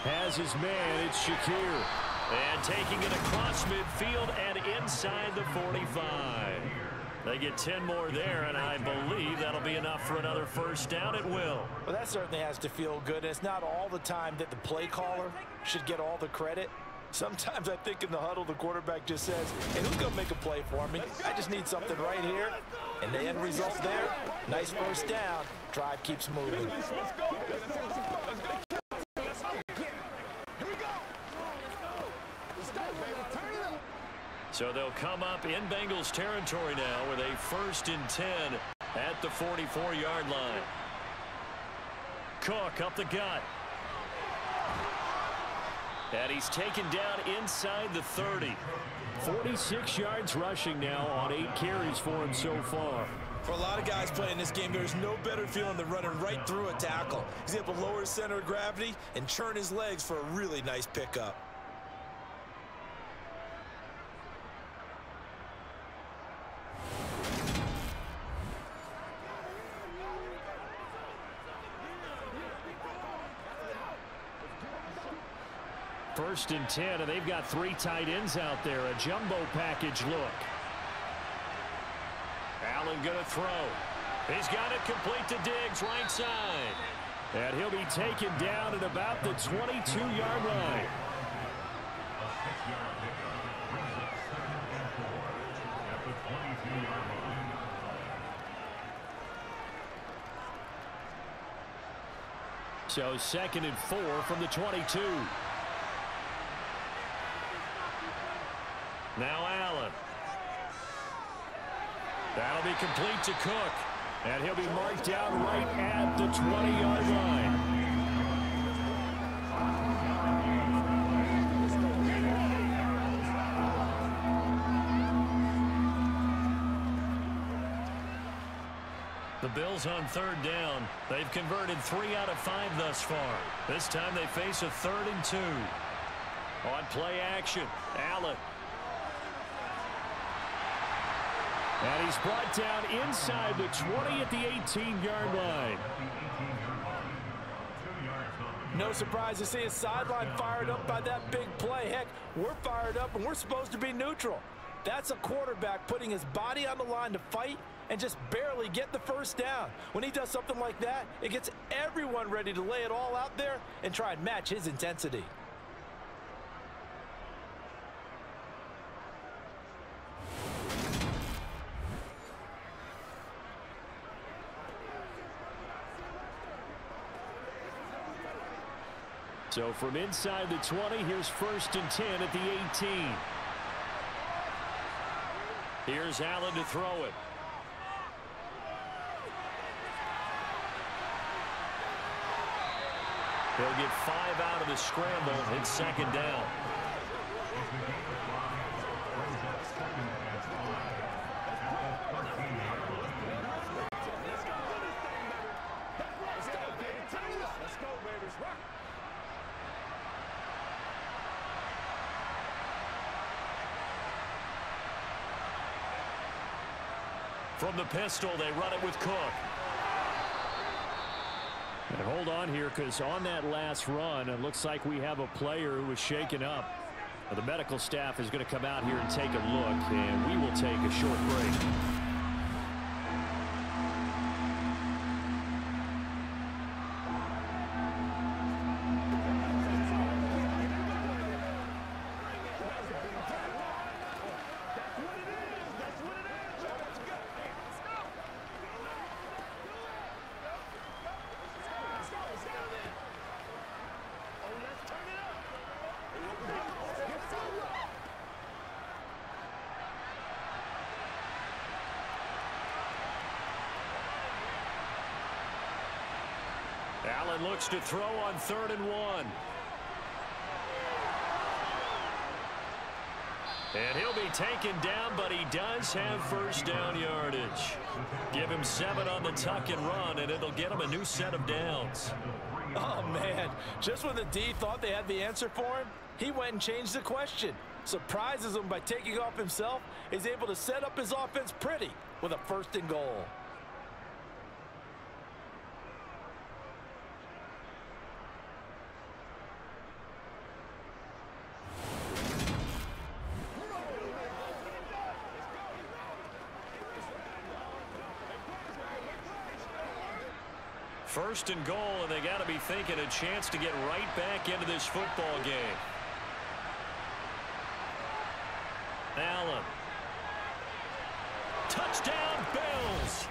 B: Has his man, it's Shakir. And taking it across midfield and inside the 45. They get 10 more there, and I believe that'll be enough for another 1st down at will.
C: Well, that certainly has to feel good. And it's not all the time that the play caller should get all the credit. Sometimes I think in the huddle, the quarterback just says, hey, who's going to make a play for me? I just need something right here. And the end result there, nice 1st down. Drive keeps moving.
B: So they'll come up in Bengals territory now with a 1st and 10 at the 44-yard line. Cook up the gut. And he's taken down inside the 30. 46 yards rushing now on 8 carries for him so far.
C: For a lot of guys playing this game, there's no better feeling than running right through a tackle. He's able to lower his center of gravity and churn his legs for a really nice pickup.
B: First and 10, and they've got 3 tight ends out there. A jumbo package look. Allen going to throw. He's got it complete to Diggs, right side. And he'll be taken down at about the 22-yard line. So 2nd and 4 from the 22. Now Allen. That'll be complete to Cook. And he'll be marked down right at the 20-yard line. The Bills on 3rd down. They've converted 3 out of 5 thus far. This time they face a 3rd and 2. On play action, Allen. And he's brought down inside the 20 at the 18-yard line.
C: No surprise to see his sideline fired up by that big play. Heck, we're fired up and we're supposed to be neutral. That's a quarterback putting his body on the line to fight and just barely get the 1st down. When he does something like that, it gets everyone ready to lay it all out there and try and match his intensity.
B: So from inside the 20, here's 1st and 10 at the 18. Here's Allen to throw it. He'll get 5 out of the scramble. It's second down. From the pistol, they run it with Cook. And hold on here, because on that last run, it looks like we have a player who was shaken up. Now, the medical staff is going to come out here and take a look, and we will take a short break. Allen looks to throw on 3rd and 1. And he'll be taken down, but he does have first down yardage. Give him 7 on the tuck and run, and it'll get him a new set of downs.
C: Oh, man. Just when the D thought they had the answer for him, he went and changed the question. Surprises him by taking off himself. He's able to set up his offense pretty with a 1st and goal.
B: First and goal, and they got to be thinking a chance to get right back into this football game. Allen. Touchdown, Bills.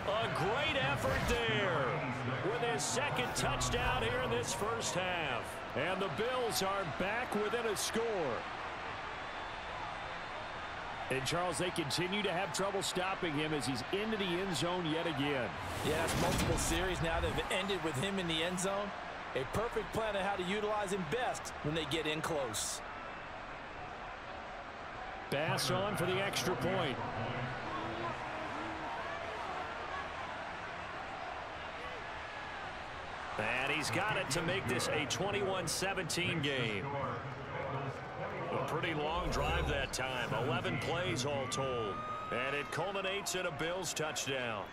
B: A great effort there with his 2nd touchdown here in this first half. And the Bills are back within a score. And, Charles, they continue to have trouble stopping him as he's into the end zone yet again.
C: Yeah, it's multiple series now that have ended with him in the end zone. A perfect plan on how to utilize him best when they get in close.
B: Bass on for the extra point. And he's got it to make this a 21-17 game. A pretty long drive that time. 11 plays all told. And it culminates in a Bills touchdown.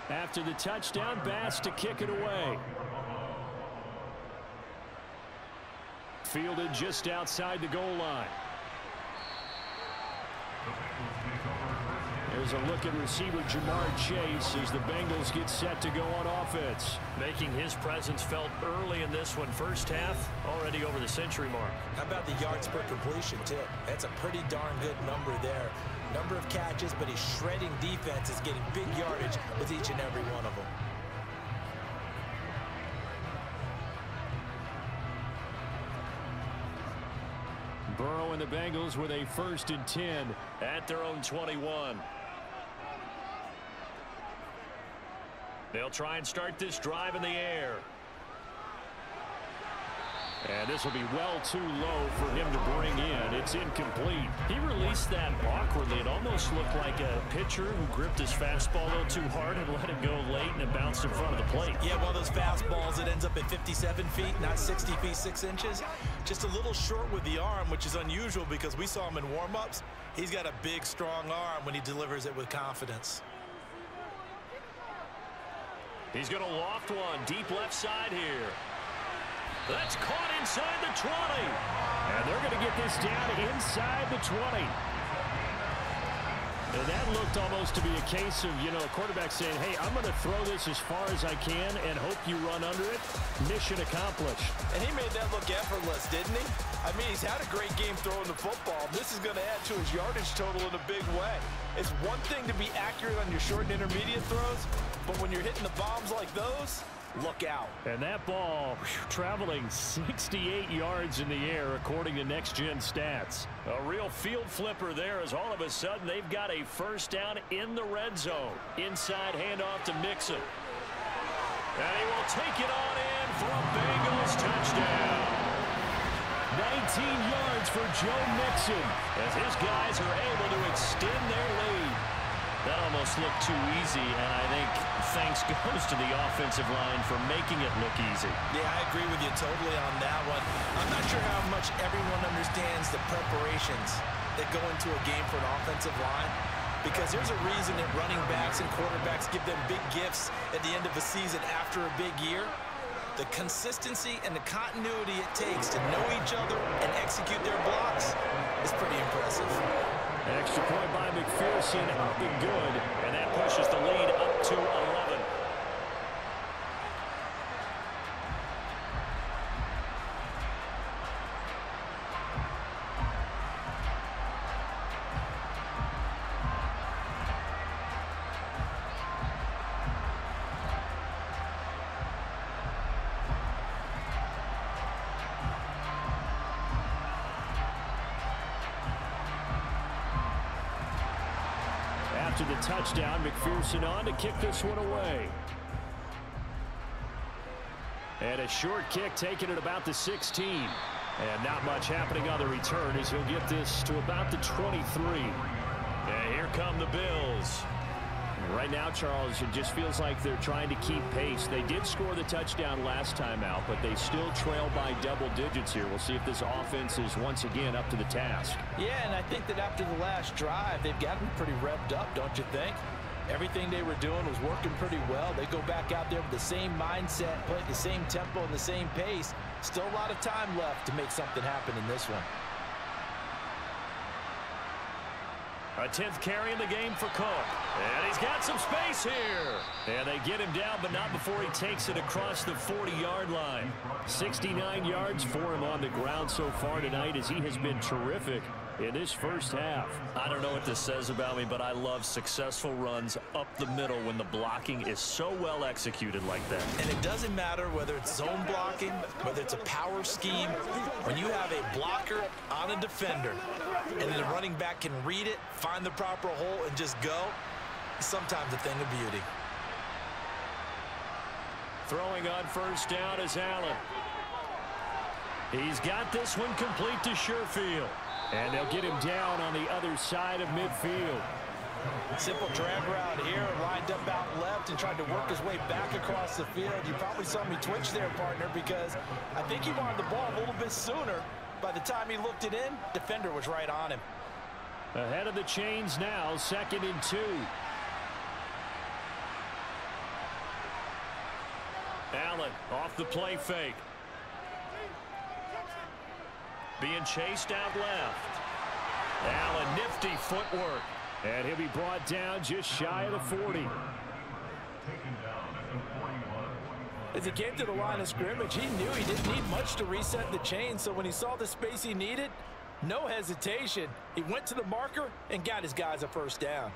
B: After the touchdown, Bass to kick it away. Fielded just outside the goal line. There's a look at receiver Jamar Chase as the Bengals get set to go on offense. Making his presence felt early in this one. First half, already over the century mark.
C: How about the yards per completion, too? That's a pretty darn good number there. Number of catches, but he's shredding defenses, getting big yardage with each and every one of them.
B: Burrow and the Bengals with a 1st and 10 at their own 21. They'll try and start this drive in the air. And this will be well too low for him to bring in. It's incomplete. He released that awkwardly. It almost looked like a pitcher who gripped his fastball a little too hard and let it go late, and it bounced in front of the plate.
C: Yeah, one of those fastballs that ends up at 57 feet, not 60 feet, 6 inches. Just a little short with the arm, which is unusual because we saw him in warm-ups. He's got a big, strong arm when he delivers it with confidence.
B: He's going to loft one deep left side here. That's caught inside the 20. And they're going to get this down inside the 20. And that looked almost to be a case of, a quarterback saying, hey, I'm going to throw this as far as I can and hope you run under it. Mission accomplished.
C: And he made that look effortless, didn't he? I mean, he's had a great game throwing the football. This is going to add to his yardage total in a big way. It's one thing to be accurate on your short and intermediate throws, but when you're hitting the bombs like those, look out.
B: And that ball traveling 68 yards in the air, according to Next Gen Stats. A real field flipper there, as all of a sudden they've got a first down in the red zone. Inside handoff to Mixon. And he will take it on in for a Bengals touchdown. 19 yards for Joe Mixon, as his guys are able to extend their lead. That almost looked too easy, and I think thanks goes to the offensive line for making it look easy.
C: Yeah, I agree with you totally on that one. I'm not sure how much everyone understands the preparations that go into a game for an offensive line, because there's a reason that running backs and quarterbacks give them big gifts at the end of a season after a big year. The consistency and the continuity it takes to know each other and execute their blocks is pretty impressive.
B: An extra point by McPherson, been good, and that pushes the lead up to 11. After the touchdown, McPherson on to kick this one away. And a short kick taken at about the 16. And not much happening on the return as he'll get this to about the 23. And here come the Bills. Right now, Charles, it just feels like they're trying to keep pace. They did score the touchdown last time out, but they still trail by double digits here. We'll see if this offense is once again up to the task.
C: Yeah, and I think that after the last drive, they've gotten pretty revved up, don't you think? Everything they were doing was working pretty well. They go back out there with the same mindset, play at the same tempo and the same pace. Still a lot of time left to make something happen in this one.
B: A 10th carry in the game for Cook. And he's got some space here. And they get him down, but not before he takes it across the 40-yard line. 69 yards for him on the ground so far tonight, as he has been terrific in this first half.
E: I don't know what this says about me, but I love successful runs up the middle when the blocking is so well executed like that.
C: And it doesn't matter whether it's zone blocking, whether it's a power scheme. When you have a blocker on a defender and then the running back can read it, find the proper hole, and just go, it's sometimes a thing of beauty.
B: Throwing on first down is Allen. He's got this one complete to Sherfield. And they'll get him down on the other side of midfield.
C: Simple drag route here, lined up out left and tried to work his way back across the field. You probably saw me twitch there, partner, because I think he wanted the ball a little bit sooner. By the time he looked it in, defender was right on him.
B: Ahead of the chains now, 2nd and 2. Allen off the play fake. Being chased out left. Allen, nifty footwork. And he'll be brought down just shy of the 40.
C: As he came to the line of scrimmage, he knew he didn't need much to reset the chain. So when he saw the space he needed, no hesitation. He went to the marker and got his guys a first down.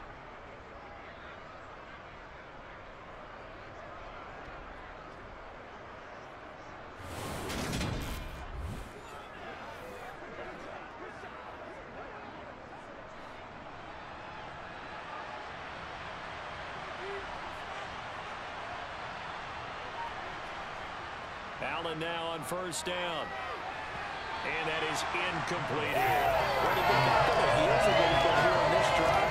B: Allen now on first down. And that is incomplete.
C: Ready to get back on the heels of what he's done here on this drive.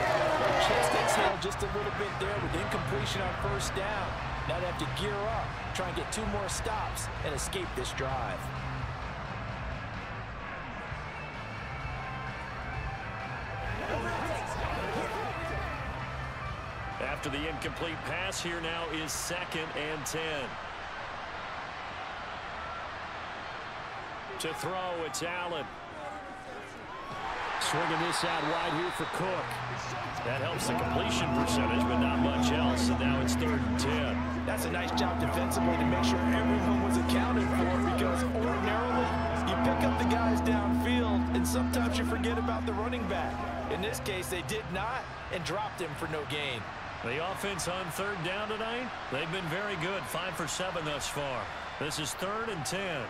C: Chest exhale just a little bit there with incompletion on first down. Now they have to gear up, try and get 2 more stops and escape this drive.
B: After the incomplete pass, here now is 2nd and 10. To throw, it's Allen. Swinging this out wide here for Cook. That helps the completion percentage, but not much else. And now it's 3rd and 10.
C: That's a nice job defensively to make sure everyone was accounted for, because ordinarily you pick up the guys downfield and sometimes you forget about the running back. In this case, they did not and dropped him for no gain.
B: The offense on 3rd down tonight, they've been very good. 5 for 7 thus far. This is 3rd and 10.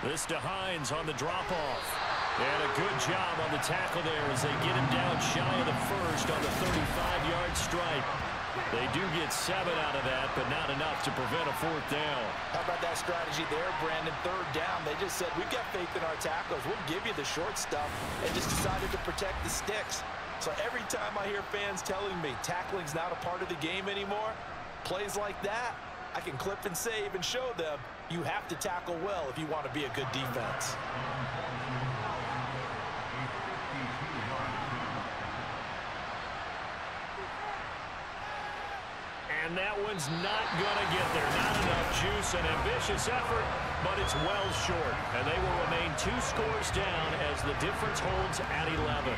B: This to Hines on the drop-off. And a good job on the tackle there as they get him down shy of the first on the 35-yard stripe. They do get 7 out of that, but not enough to prevent a 4th down.
C: How about that strategy there, Brandon? 3rd down, they just said, we've got faith in our tackles. We'll give you the short stuff, and just decided to protect the sticks. So every time I hear fans telling me tackling's not a part of the game anymore, plays like that, I can clip and save and show them you have to tackle well if you want to be a good defense.
B: And that one's not going to get there. Not enough juice. An ambitious effort, but it's well short. And they will remain 2 scores down as the difference holds at 11.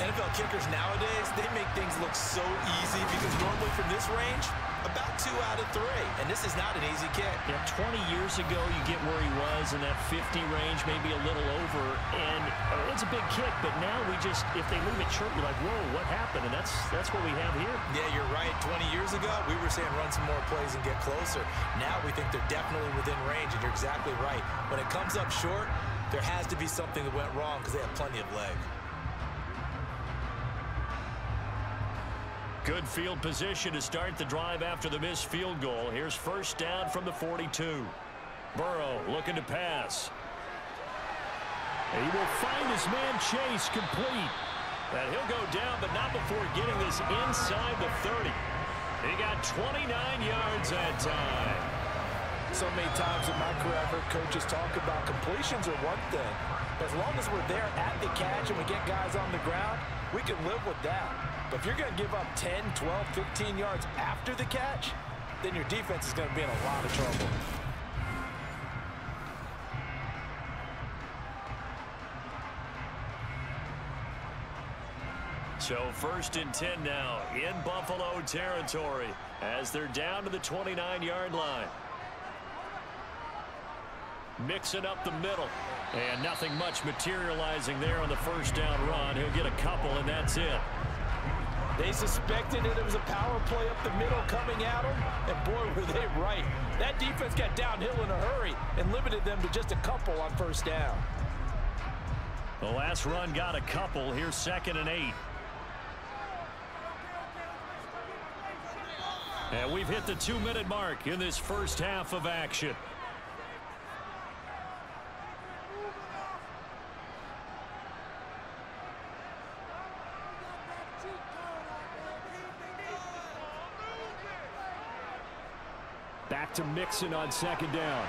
C: NFL kickers nowadays, they make things look so easy because normally from this range, about 2 out of 3. And this is not an easy kick.
B: Yeah, 20 years ago, you get where he was in that 50 range, maybe a little over. And it's a big kick, but now we just, if they leave it short, you're like, whoa, what happened? And that's what we have here.
C: Yeah, you're right. 20 years ago, we were saying run some more plays and get closer. Now we think they're definitely within range, and you're exactly right. When it comes up short, there has to be something that went wrong because they have plenty of leg.
B: Good field position to start the drive after the missed field goal. Here's 1st down from the 42. Burrow looking to pass. He will find his man Chase complete. And he'll go down, but not before getting this inside the 30. He got 29 yards that time.
C: So many times in my career, I've heard coaches talk about completions are one thing. But as long as we're there at the catch and we get guys on the ground, we can live with that. But if you're going to give up 10, 12, 15 yards after the catch, then your defense is going to be in a lot of trouble.
B: So 1st and 10 now in Buffalo territory as they're down to the 29-yard line. Mixing up the middle. And nothing much materializing there on the 1st down run. He'll get a couple, and that's it.
C: They suspected it was a power play up the middle coming at them, and boy, were they right. That defense got downhill in a hurry and limited them to just a couple on 1st down.
B: The last run got a couple. Here's 2nd and 8. And we've hit the 2-minute mark in this first half of action. Back to Mixon on 2nd down.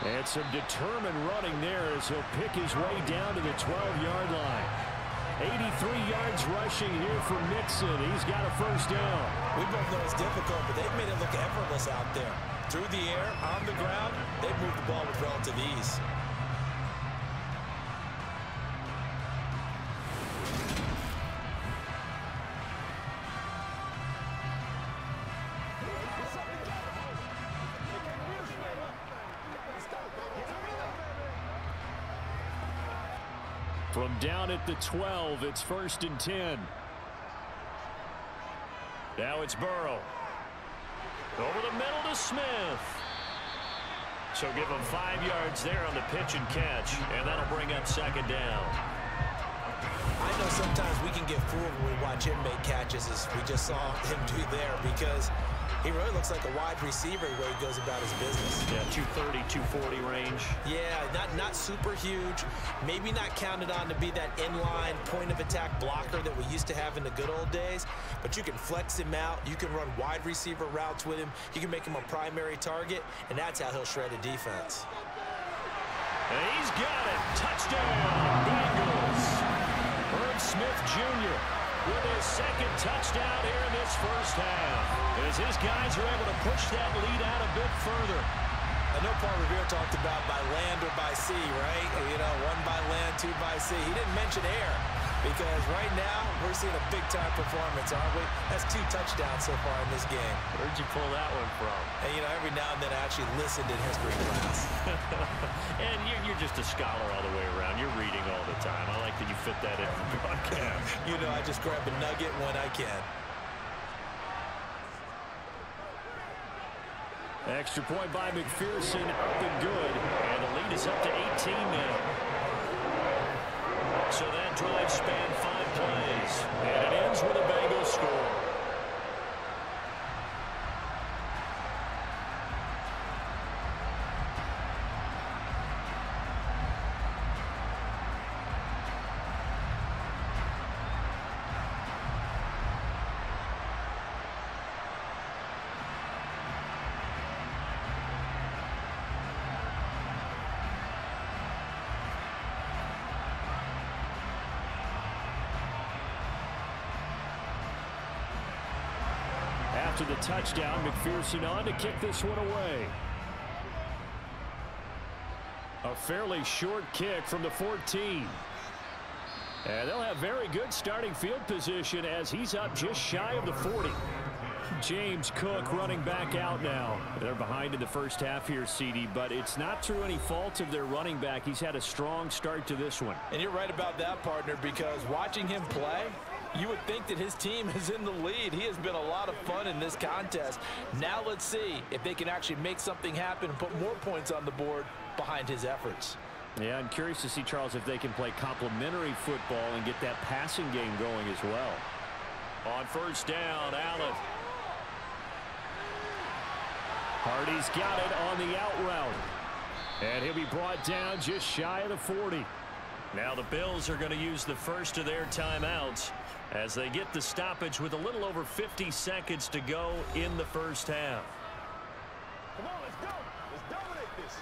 B: And some determined running there as he'll pick his way down to the 12-yard line. 83 yards rushing here for Mixon. He's got a 1st down.
C: We both know it's difficult, but they've made it look effortless out there. Through the air, on the ground, they've moved the ball with relative ease.
B: From down at the 12, it's 1st and 10. Now it's Burrow. Over the middle to Smith. So give him 5 yards there on the pitch and catch, and that'll bring up 2nd down.
C: I know sometimes we can get fooled when we watch him make catches, as we just saw him do there, because he really looks like a wide receiver the way he goes about his business.
B: Yeah, 230, 240 range.
C: Yeah, not super huge. Maybe not counted on to be that inline point-of-attack blocker that we used to have in the good old days. But you can flex him out. You can run wide receiver routes with him. You can make him a primary target, and that's how he'll shred a defense.
B: And he's got it. Touchdown, Bengals. Herb Smith Jr. with his 2nd touchdown here in this first half, as his guys are able to push that lead out a bit further.
C: I know Paul Revere talked about by land or by sea, right? You know, one by land, two by sea. He didn't mention air because right now we're seeing a big-time performance, aren't we? That's 2 touchdowns so far in this game.
E: Where'd you pull that one from?
C: And, you know, every now and then I actually listened in history class.
E: And you're just a scholar all the way around. You're reading all the time. I like that you fit that in the broadcast.
C: You know, I just grab a nugget when I can.
B: Extra point by McPherson, up and good. And the lead is up to 18 now.
E: So that drive spanned 5 plays. And it ends with a Bengals score.
B: After the touchdown, McPherson on to kick this one away. A fairly short kick from the 14. And they'll have very good starting field position as he's up just shy of the 40. James Cook running back out now. They're behind in the first half here, CD, but it's not through any fault of their running back. He's had a strong start to this one.
C: And you're right about that, partner, because watching him play, you would think that his team is in the lead. He has been a lot of fun in this contest. Now let's see if they can actually make something happen and put more points on the board behind his efforts.
B: Yeah, I'm curious to see, Charles, if they can play complementary football and get that passing game going as well.
E: On first down, Allen.
B: Hardy's got it on the out route. And he'll be brought down just shy of the 40.
E: Now the Bills are going to use the first of their timeouts as they get the stoppage with a little over 50 seconds to go in the first half.
F: Come on, let's go. Let's dominate this.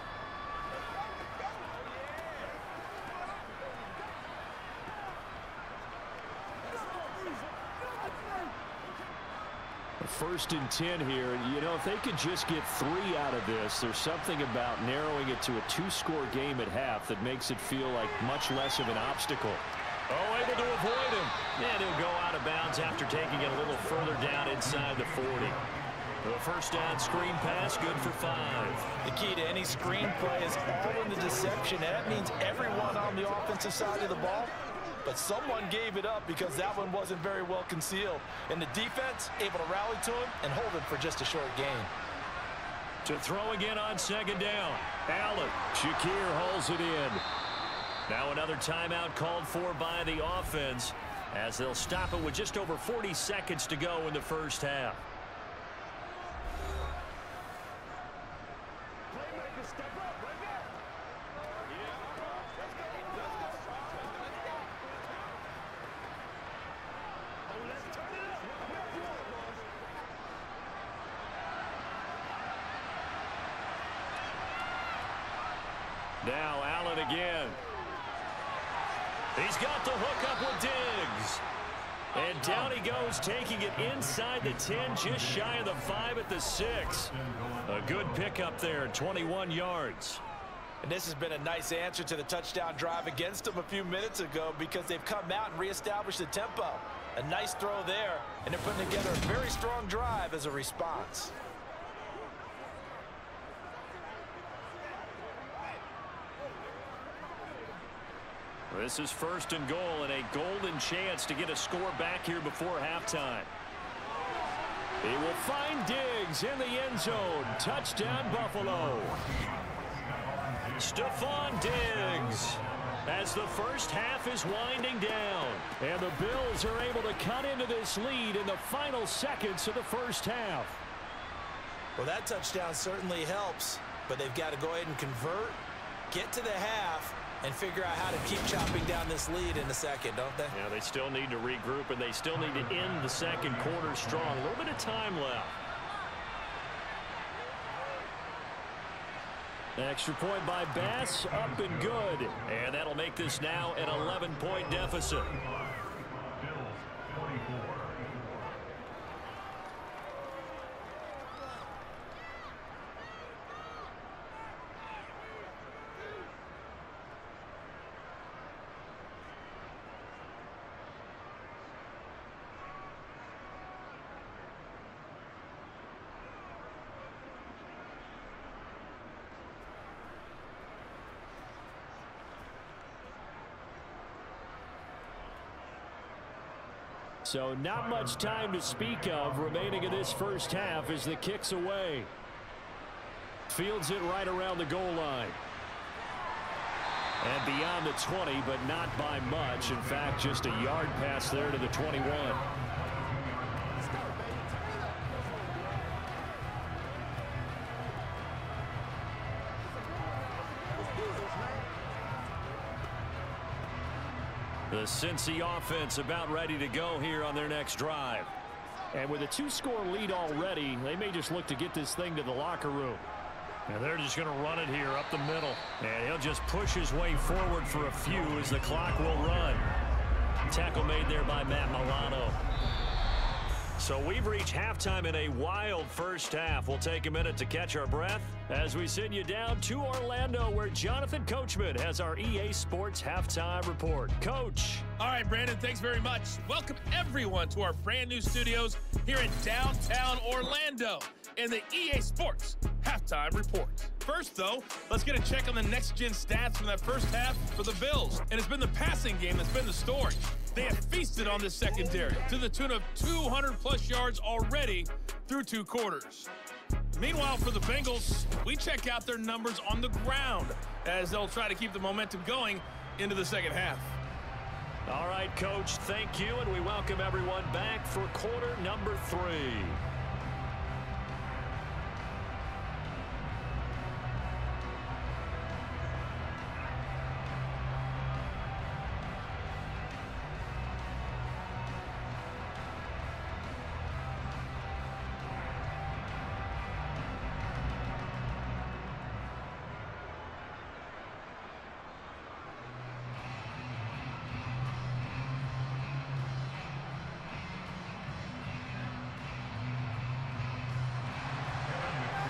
B: First and 10 here. You know, if they could just get 3 out of this, there's something about narrowing it to a 2-score game at half that makes it feel like much less of an obstacle.
E: Oh, able to avoid him. And he'll go out of bounds after taking it a little further down inside the 40. The first down screen pass, good for 5.
C: The key to any screen play is all in the deception, and that means everyone on the offensive side of the ball. But someone gave it up because that one wasn't very well concealed. And the defense able to rally to him and hold him for just a short gain.
E: To throw again on second down.
B: Allen. Shakir hauls it in.
E: Now another timeout called for by the offense as they'll stop it with just over 40 seconds to go in the first half.
F: Playmakers step up right there.
B: Now Allen again.
E: He's got the hook up with Diggs. And down he goes, taking it inside the 10, just shy of the 5 at the 6. A good pickup there, 21 yards.
C: And this has been a nice answer to the touchdown drive against them a few minutes ago because they've come out and reestablished the tempo. A nice throw there, and they're putting together a very strong drive as a response.
E: This is first and goal and a golden chance to get a score back here before halftime.
B: He will find Diggs in the end zone. Touchdown, Buffalo.
E: Stephon Diggs as the first half is winding down.
B: And the Bills are able to cut into this lead in the final seconds of the first half.
C: Well, that touchdown certainly helps, but they've got to go ahead and convert, get to the half, and figure out how to keep chopping down this lead in the second, don't they?
E: Yeah, they still need to regroup, and they still need to end the second quarter strong. A little bit of time left.
B: Extra point by Bass, up and good.
E: And that'll make this now an 11-point deficit.
B: So not much time to speak of remaining in this first half as the kick's away. Fields it right around the goal line. And beyond the 20, but not by much. In fact, just a yard pass there to the 21.
E: The Cincy offense about ready to go here on their next drive.
B: And with a 2-score lead already, they may just look to get this thing to the locker room.
E: And they're just going to run it here up the middle. And he'll just push his way forward for a few as the clock will run. Tackle made there by Matt Milano. So we've reached halftime in a wild first half. We'll take a minute to catch our breath as we send you down to Orlando, where Jonathan Coachman has our EA Sports Halftime Report. Coach.
G: All right, Brandon, thanks very much. Welcome, everyone, to our brand new studios here in downtown Orlando in the EA Sports Halftime Report. First, though, let's get a check on the next-gen stats from that first half for the Bills. And it's been the passing game that's been the story. They have feasted on this secondary to the tune of 200-plus yards already through 2 quarters. Meanwhile, for the Bengals, we check out their numbers on the ground as they'll try to keep the momentum going into the second half.
E: All right, Coach, thank you, and we welcome everyone back for quarter number 3.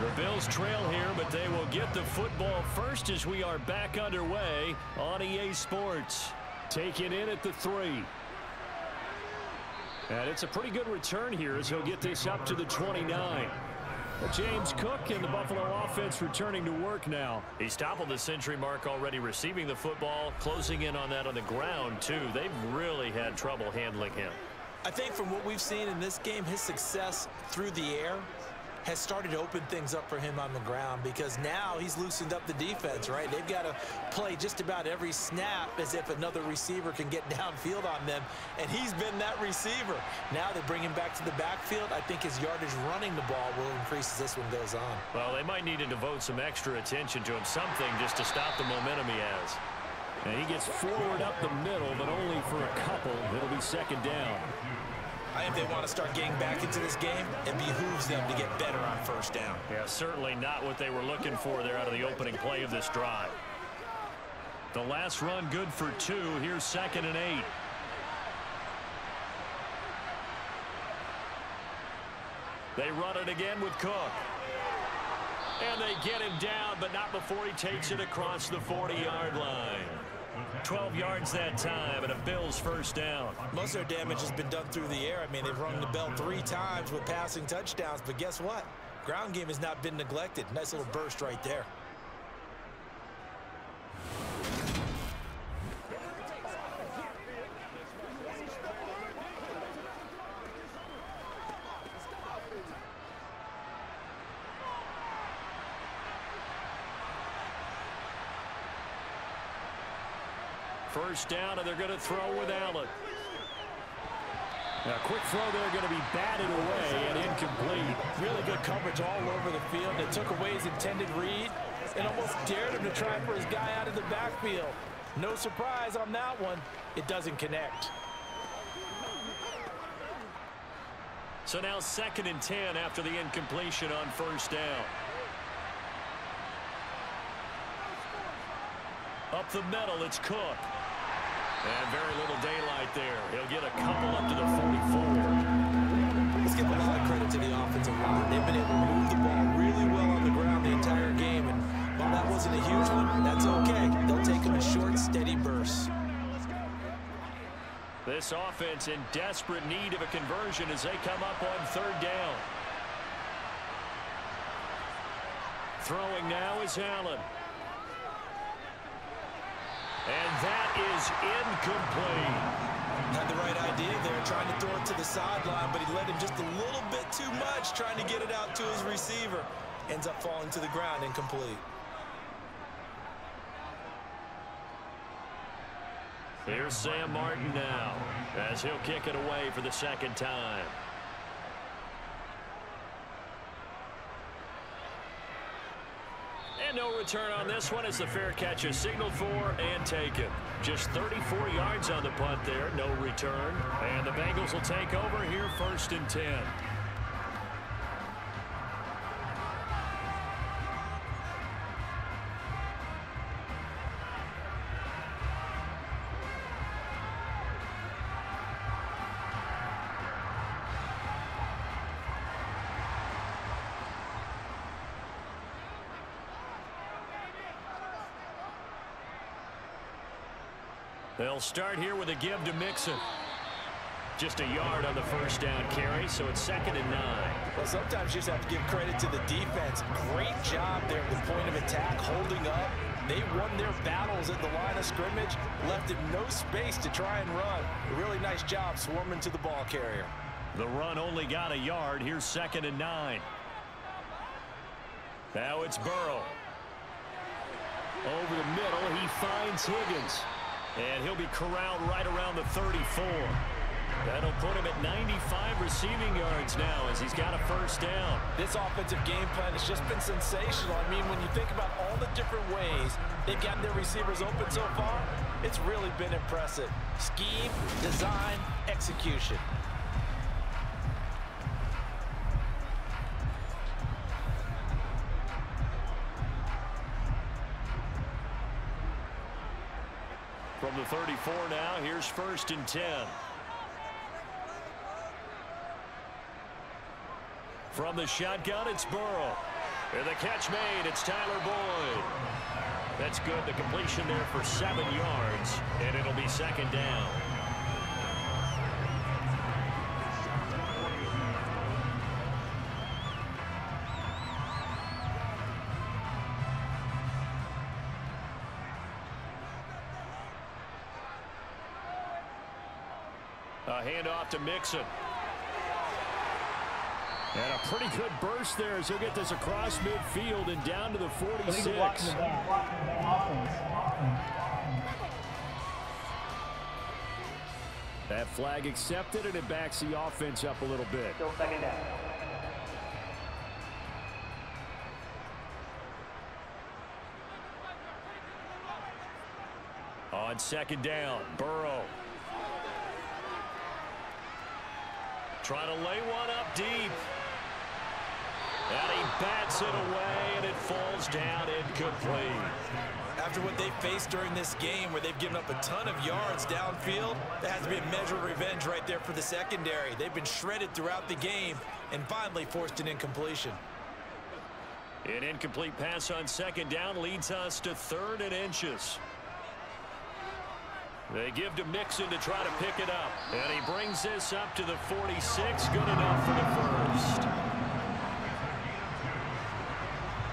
E: The Bills trail here, but they will get the football first as we are back underway on EA Sports.
B: Taken in at the 3. And it's a pretty good return here as he'll get this up to the 29. James Cook and the Buffalo offense returning to work now.
E: He's toppled the century mark already, receiving the football, closing in on that on the ground, too. They've really had trouble handling him.
C: I think from what we've seen in this game, his success through the air has started to open things up for him on the ground, because now he's loosened up the defense, right? They've got to play just about every snap as if another receiver can get downfield on them, and he's been that receiver. Now they bring him back to the backfield. I think his yardage running the ball will increase as this one goes on.
E: Well, they might need to devote some extra attention to him, something just to stop the momentum he has.
B: And he gets forward up the middle, but only for a couple. It'll be second down.
C: I think they want to start getting back into this game. It behooves them to get better on first down.
E: Yeah, certainly not what they were looking for there out of the opening play of this drive. The last run good for 2. Here's 2nd and 8. They run it again with Cook. And they get him down, but not before he takes it across the 40-yard line. 12 yards that time, and a Bills first down.
C: Most of their damage has been done through the air. I mean, they've rung the bell 3 times with passing touchdowns, but guess what? Ground game has not been neglected. Nice little burst right there.
E: First down, and they're going to throw with Allen.
B: A quick throw there, going to be batted away and incomplete.
C: Really good coverage all over the field. It took away his intended read and almost dared him to try for his guy out of the backfield. No surprise on that one. It doesn't connect.
E: So now 2nd and 10 after the incompletion on first down. Up the middle, it's Cook. And very little daylight there. He'll get a couple up to the 44.
C: Let's give a lot of credit to the offensive line. They've been able to move the ball really well on the ground the entire game. And while that wasn't a huge one, that's okay. They'll take them in short, steady bursts.
E: This offense in desperate need of a conversion as they come up on 3rd down. Throwing now is Allen.
B: And that is incomplete.
C: Had the right idea there, trying to throw it to the sideline, but he let him just a little bit too much, trying to get it out to his receiver. Ends up falling to the ground, incomplete.
B: Here's Sam Martin now, as he'll kick it away for the second time. And no return on this one as the fair catch is signaled for and taken. Just 34 yards on the punt there, no return. And the Bengals will take over here, 1st and 10. They'll start here with a give to Mixon. Just a yard on the first down carry, so it's 2nd and 9.
C: Well, sometimes you just have to give credit to the defense. Great job there at the point of attack, holding up. They won their battles at the line of scrimmage, left him no space to try and run. A really nice job swarming to the ball carrier.
B: The run only got a yard. Here's 2nd and 9. Now it's Burrow. Over the middle, he finds Higgins. And he'll be corralled right around the 34. That'll put him at 95 receiving yards now as he's got a first down.
C: This offensive game plan has just been sensational. I mean, when you think about all the different ways they've gotten their receivers open so far, it's really been impressive. Scheme, design, execution.
B: From the 34 now, here's 1st and 10. From the shotgun, it's Burrow. And the catch made, it's Tyler Boyd. That's good, the completion there for 7 yards, and it'll be 2nd down. A handoff to Mixon. And a pretty good burst there as he'll get this across midfield and down to the 46. That flag accepted, and it backs the offense up a little bit.
D: Still 2nd down.
B: On 2nd down, Burrow. Trying to lay one up deep. And he bats it away, and it falls down incomplete.
C: After what they've faced during this game, where they've given up a ton of yards downfield, there has to be a measure of revenge right there for the secondary. They've been shredded throughout the game and finally forced an incompletion.
B: An incomplete pass on 2nd down leads us to 3rd and inches. They give to Mixon to try to pick it up. And he brings this up to the 46. Good enough for the first.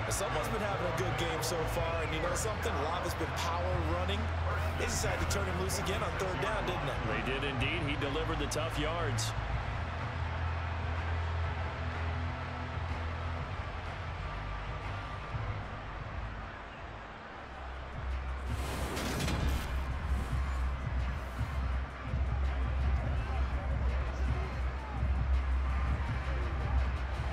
C: Someone's been having a good game so far. And you know something? A lot has been power running. They decided to turn him loose again on 3rd down, didn't they?
B: They did indeed. He delivered the tough yards.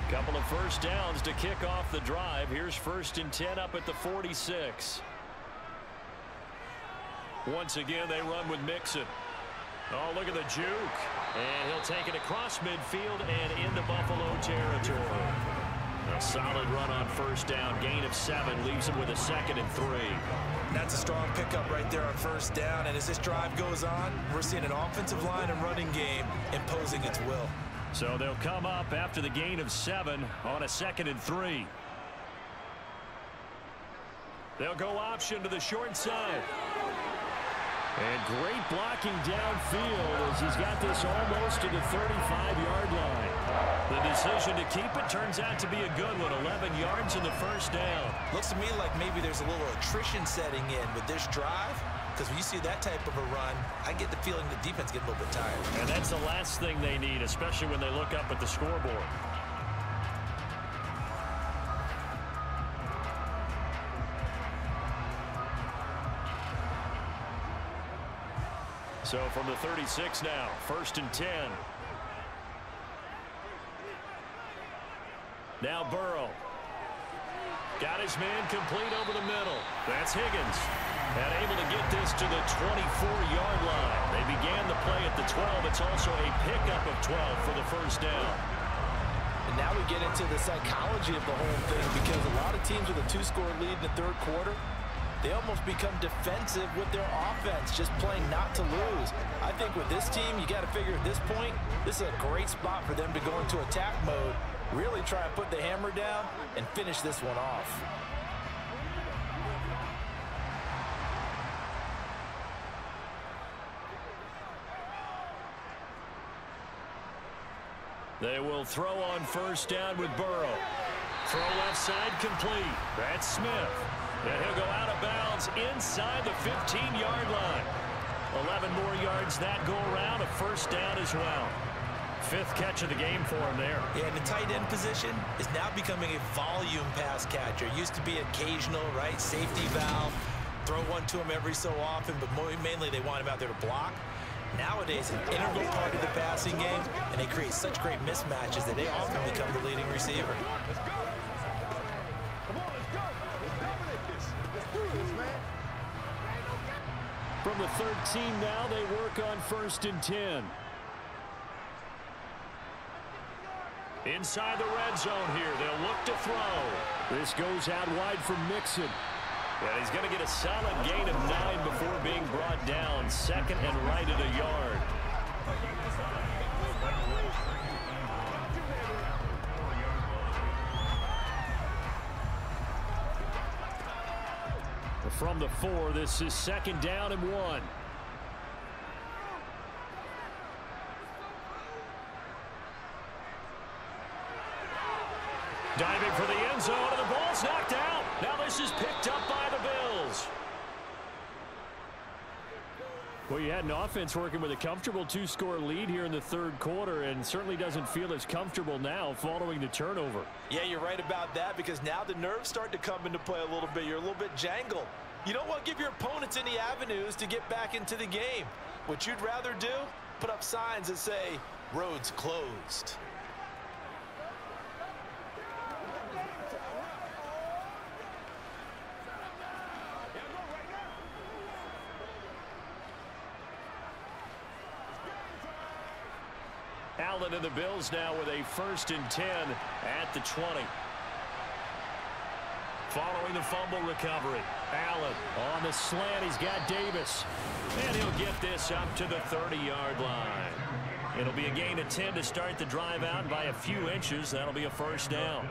B: Couple of first downs to kick off the drive. Here's 1st and 10 up at the 46. Once again, they run with Mixon. Oh, look at the juke. And he'll take it across midfield and into Buffalo territory. A solid run on 1st down. Gain of 7 leaves him with a 2nd and 3.
C: That's a strong pickup right there on 1st down. And as this drive goes on, we're seeing an offensive line and running game imposing its will.
B: So they'll come up after the gain of 7 on a 2nd and 3. They'll go option to the short side. And great blocking downfield as he's got this almost to the 35-yard line. The decision to keep it turns out to be a good one. 11 yards in the 1st down.
C: Looks to me like maybe there's a little attrition setting in with this drive. because when you see that type of a run, I get the feeling the defense gets a little bit tired.
E: And that's the last thing they need, especially when they look up at the scoreboard. So from the 36 now, 1st and 10. Now Burrow. Got his man complete over the middle. That's Higgins. And able to get this to the 24-yard line. They began the play at the 12. It's also a pickup of 12 for the first down.
C: And now we get into the psychology of the whole thing, because a lot of teams with a 2-score lead in the third quarter, they almost become defensive with their offense, just playing not to lose. I think with this team, you got to figure at this point, this is a great spot for them to go into attack mode, really try and put the hammer down and finish this one off.
E: They will throw on first down with Burrow. Throw left side complete. That's Smith. And he'll go out of bounds inside the 15-yard line. 11 more yards that go around, a first down as well. 5th catch of the game for him there.
C: Yeah, and the tight end position is now becoming a volume pass catcher. Used to be occasional, right? Safety valve. Throw one to him every so often, but mainly they want him out there to block. Nowadays, an integral part of the passing game, and they create such great mismatches that they often become the leading receiver.
E: From the 13 now, they work on 1st and 10. Inside the red zone here, they'll look to throw. This goes out wide for Mixon. And he's going to get a solid gain of 9 before being brought down. 2nd and right at a yard. From the 4, this is 2nd down and 1. Diving for the end zone, and the ball's knocked out. Now this is picked up by the Bills. Well, you had an offense working with a comfortable 2-score lead here in the third quarter, and certainly doesn't feel as comfortable now following the turnover.
C: Yeah, you're right about that, because now the nerves start to come into play a little bit. You're a little bit jangled. You don't want to give your opponents any avenues to get back into the game. What you'd rather do, put up signs that say, roads closed.
E: Allen and the Bills now with a 1st and 10 at the 20. Following the fumble recovery, Allen on the slant. He's got Davis. And he'll get this up to the 30-yard line. It'll be a gain of 10 to start the drive out by a few inches. That'll be a first down.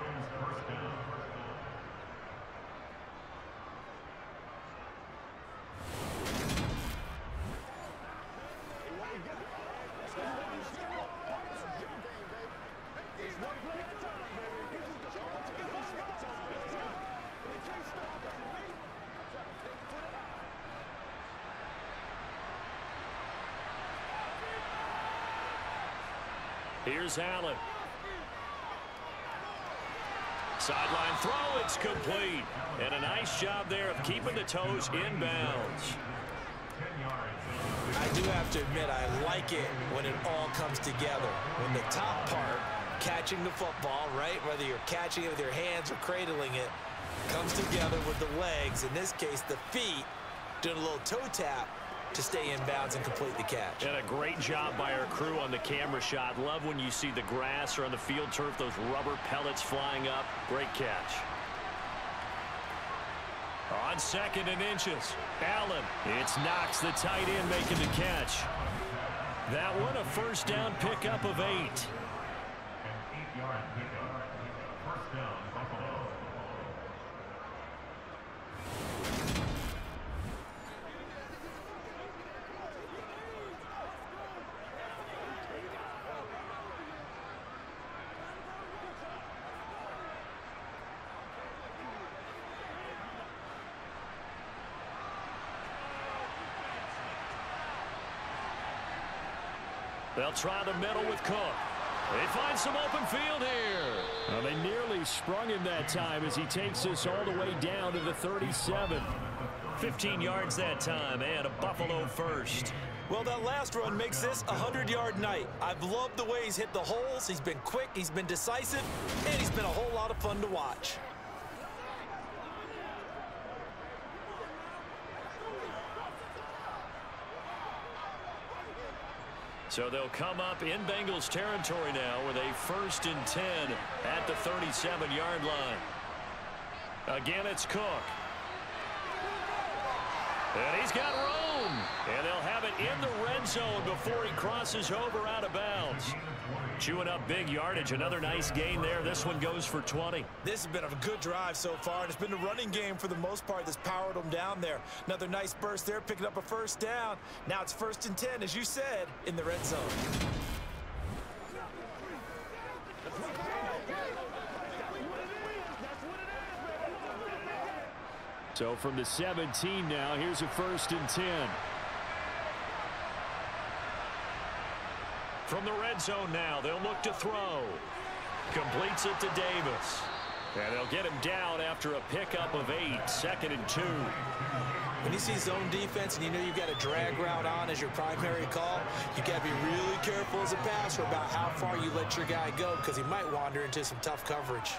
E: Here's Allen. Sideline throw, it's complete. And a nice job there of keeping the toes inbounds.
C: I do have to admit, I like it when it all comes together. When the top part, catching the football, right, whether you're catching it with your hands or cradling it, comes together with the legs, in this case the feet, doing a little toe tap to stay in bounds and complete the catch.
E: And a great job by our crew on the camera shot. Love when you see the grass or on the field turf, those rubber pellets flying up. Great catch. On 2nd and inches, Allen. It's Knox, the tight end, making the catch. That one a first down pickup of 8.
B: They'll try the middle with Cook. They find some open field here. Well, they nearly sprung him that time as he takes this all the way down to the 37. 15 yards that time, and a Buffalo first.
C: Well, that last run makes this a 100-yard night. I've loved the way he's hit the holes. He's been quick, he's been decisive, and he's been a whole lot of fun to watch.
B: So they'll come up in Bengals territory now with a 1st and 10 at the 37-yard line. Again, it's Cook. And he's got room. And they'll have it in the red zone before he crosses over out of bounds. Chewing up big yardage. Another nice gain there. This one goes for 20.
C: This has been a good drive so far, and it's been the running game for the most part that's powered them down there. Another nice burst there, picking up a 1st down. Now it's 1st and 10, as you said, in the red zone.
B: So from the 17 now, here's a 1st and 10. From the red zone now, they'll look to throw. Completes it to Davis. And they'll get him down after a pickup of 8, 2nd and 2.
C: When you see zone defense and you know you've got a drag route on as your primary call, you got to be really careful as a passer about how far you let your guy go because he might wander into some tough coverage.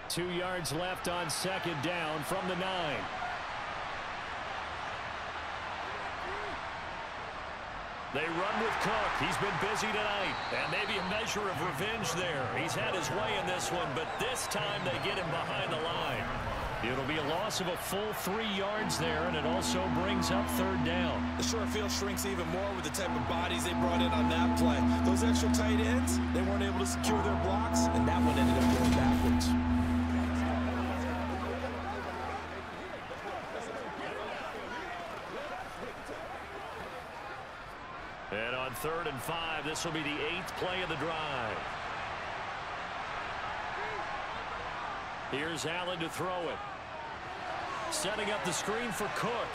B: 2 yards left on 2nd down from the 9. They run with Cook. He's been busy tonight. And maybe a measure of revenge there. He's had his way in this one, but this time they get him behind the line. It'll be a loss of a full 3 yards there, and it also brings up 3rd down.
C: The short field shrinks even more with the type of bodies they brought in on that play. Those extra tight ends, they weren't able to secure their blocks, and that one ended up going backwards.
B: And on 3rd and 5, this will be the 8th play of the drive. Here's Allen to throw it. Setting up the screen for Cook.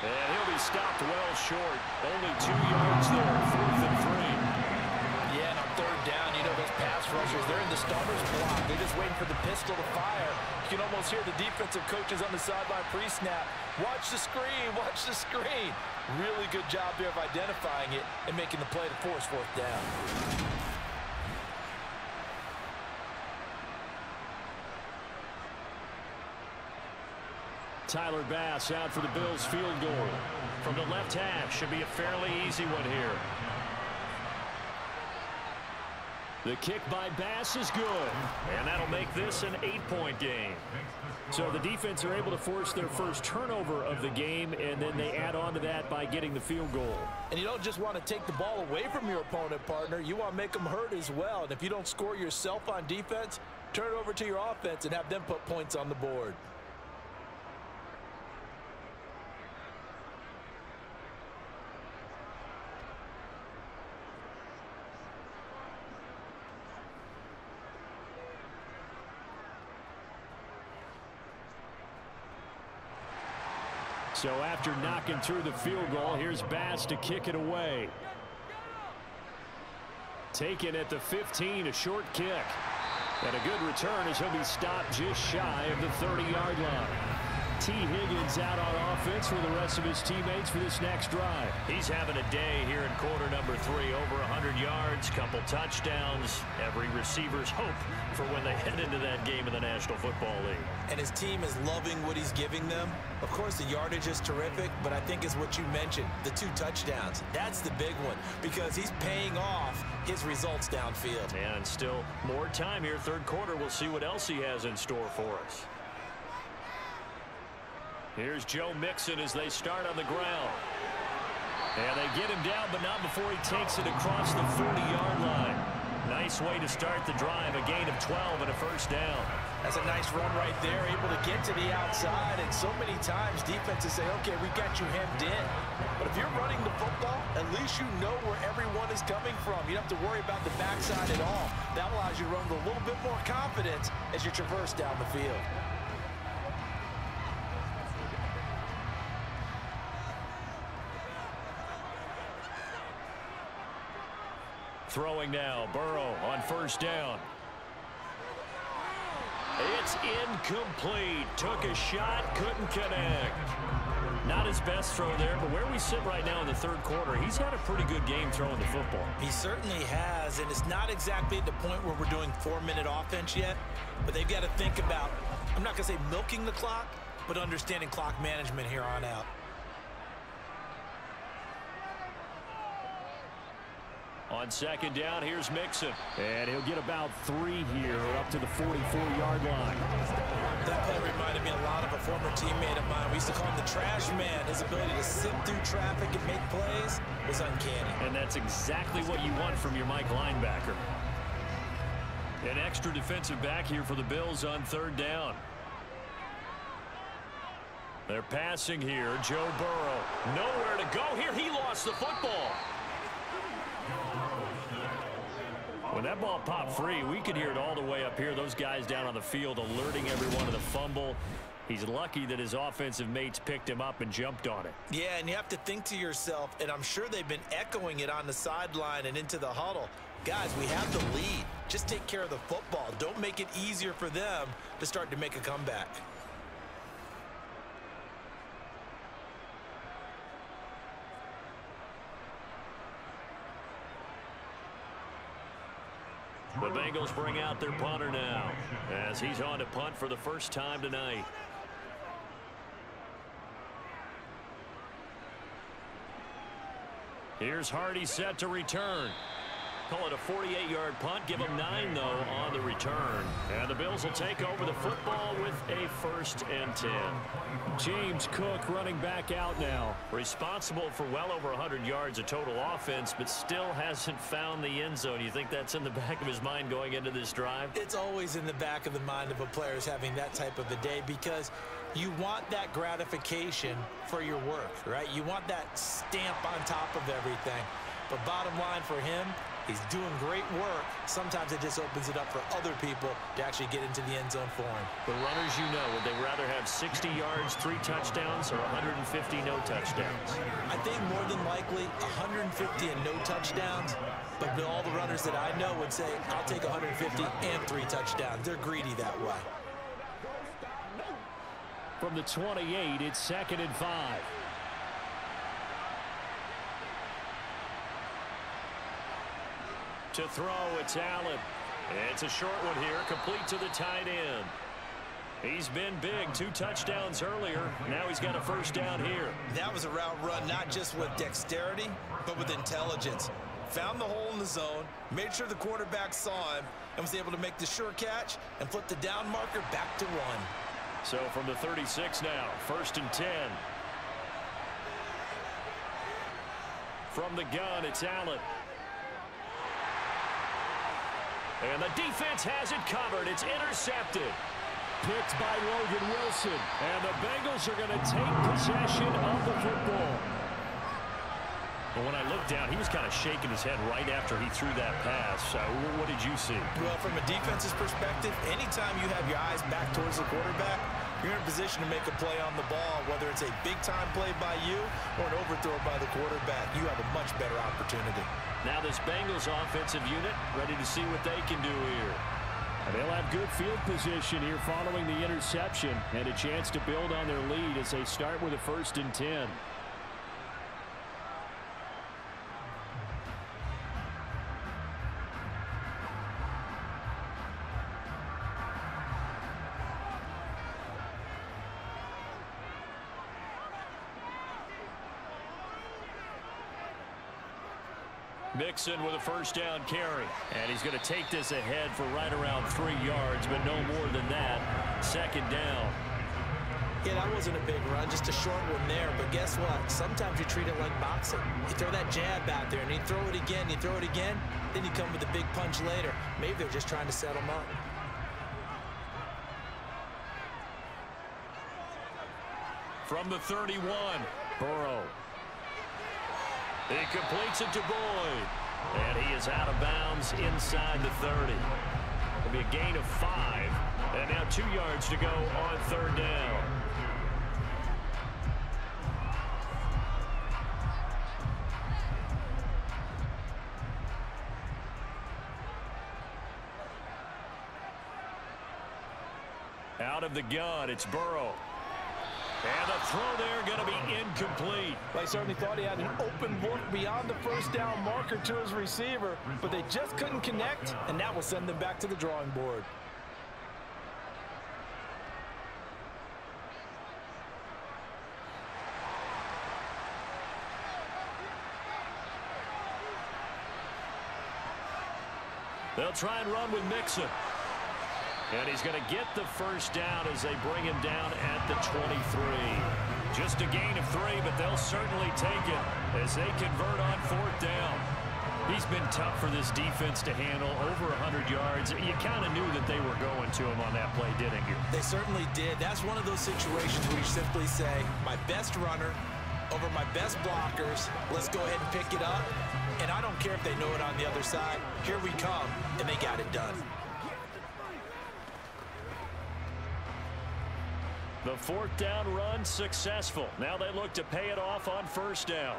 B: And he'll be stopped well short. Only 2 yards there, 4th and 3.
C: Yeah, and on 3rd down, you know those pass rushers, they're in the starter's block. They're just waiting for the pistol to fire. You can almost hear the defensive coaches on the sideline pre-snap. Watch the screen, watch the screen. Really good job there of identifying it and making the play to force 4th down.
B: Tyler Bass out for the Bills field goal. From the left hash, should be a fairly easy one here. The kick by Bass is good, and that'll make this an 8-point game. So the defense are able to force their first turnover of the game, and then they add on to that by getting the field goal.
C: And you don't just want to take the ball away from your opponent, partner. You want to make them hurt as well. And if you don't score yourself on defense, turn it over to your offense and have them put points on the board.
B: So after knocking through the field goal, here's Bass to kick it away. Taken at the 15, a short kick. And a good return as he'll be stopped just shy of the 30-yard line. T. Higgins out on offense for the rest of his teammates for this next drive. He's having a day here in quarter number 3. Over 100 yards, couple touchdowns. Every receiver's hope for when they head into that game in the National Football League.
C: And his team is loving what he's giving them. Of course, the yardage is terrific, but I think it's what you mentioned, the 2 touchdowns. That's the big one because he's paying off his results downfield.
B: And still more time here. 3rd quarter, we'll see what else he has in store for us. Here's Joe Mixon as they start on the ground. And they get him down, but not before he takes it across the 40-yard line. Nice way to start the drive, a gain of 12 and a 1st down.
C: That's a nice run right there, able to get to the outside. And so many times defenses say, okay, we've got you hemmed in. But if you're running the football, at least you know where everyone is coming from. You don't have to worry about the backside at all. That allows you to run with a little bit more confidence as you traverse down the field.
E: Throwing now, Burrow on first down. It's incomplete. Took a shot, couldn't connect. Not his best throw there, but where we sit right now in the third quarter, he's had a pretty good game throwing the football.
C: He certainly has, and it's not exactly at the point where we're doing 4-minute offense yet, but they've got to think about, I'm not going to say milking the clock, but understanding clock management here on out.
E: On second down, here's Mixon. And he'll get about 3 here up to the 44-yard line.
C: That play reminded me a lot of a former teammate of mine. We used to call him the trash man. His ability to sit through traffic and make plays was uncanny.
E: And that's exactly what you want from your Mike linebacker. An extra defensive back here for the Bills on third down. They're passing here. Joe Burrow. Nowhere to go here. He lost the football. When that ball popped free, we could hear it all the way up here. Those guys down on the field alerting everyone to the fumble. He's lucky that his offensive mates picked him up and jumped on it.
C: Yeah, and you have to think to yourself, and I'm sure they've been echoing it on the sideline and into the huddle. Guys, we have the lead. Just take care of the football. Don't make it easier for them to start to make a comeback.
E: The Bengals bring out their punter now as he's on to punt for the first time tonight. Here's Hardy set to return. Call it a 48-yard punt. Give him 9, though, on the return. And the Bills will take over the football with a 1st and 10. James Cook running back out now. Responsible for well over 100 yards of total offense, but still hasn't found the end zone. You think that's in the back of his mind going into this drive?
C: It's always in the back of the mind of a player is having that type of a day because you want that gratification for your work, right? You want that stamp on top of everything. But bottom line for him, he's doing great work. Sometimes it just opens it up for other people to actually get into the end zone for him.
E: The runners, you know, would they rather have 60 yards, 3 touchdowns, or 150 no touchdowns?
C: I think more than likely 150 and no touchdowns. But all the runners that I know would say, I'll take 150 and 3 touchdowns. They're greedy that way.
E: From the 28, it's 2nd and 5. To throw, it's Allen. It's a short one here, complete to the tight end. He's been big, 2 touchdowns earlier. Now he's got a 1st down here.
C: That was a route run, not just with dexterity, but with intelligence. Found the hole in the zone, made sure the quarterback saw him, and was able to make the sure catch and flip the down marker back to 1.
E: So from the 36 now, 1st and 10. From the gun, it's Allen. And the defense has it covered. It's intercepted. Picked by Logan Wilson. And the Bengals are going to take possession of the football. Well, when I looked down, he was kind of shaking his head right after he threw that pass. What did you see?
C: Well, from a defense's perspective, anytime you have your eyes back towards the quarterback, you're in a position to make a play on the ball, whether it's a big-time play by you or an overthrow by the quarterback. You have a much better opportunity.
E: Now this Bengals offensive unit ready to see what they can do here. They'll have good field position here following the interception and a chance to build on their lead as they start with a 1st and 10. Mixon with a 1st down carry. And he's going to take this ahead for right around 3 yards, but no more than that. 2nd down.
C: Yeah, that wasn't a big run, just a short one there. But guess what? Sometimes you treat it like boxing. You throw that jab out there, and you throw it again, then you come with a big punch later. Maybe they're just trying to set him up.
E: From the 31, Burrow. He completes it to Boyd. And he is out of bounds inside the 30. It'll be a gain of 5. And now 2 yards to go on 3rd down.
B: Out of the gun, it's Burrow. And the throw there going to be incomplete.
C: Well, he certainly thought he had an open look beyond the first down marker to his receiver, but they just couldn't connect, and that will send them back to the drawing board.
B: They'll try and run with Mixon. And he's going to get the first down as they bring him down at the 23. Just a gain of 3, but they'll certainly take it as they convert on 4th down. He's been tough for this defense to handle, over 100 yards. You kind of knew that they were going to him on that play, didn't you?
C: They certainly did. That's one of those situations where you simply say, my best runner over my best blockers, let's go ahead and pick it up. And I don't care if they know it on the other side. Here we come, and they got it done.
B: The 4th down run successful. Now they look to pay it off on 1st down.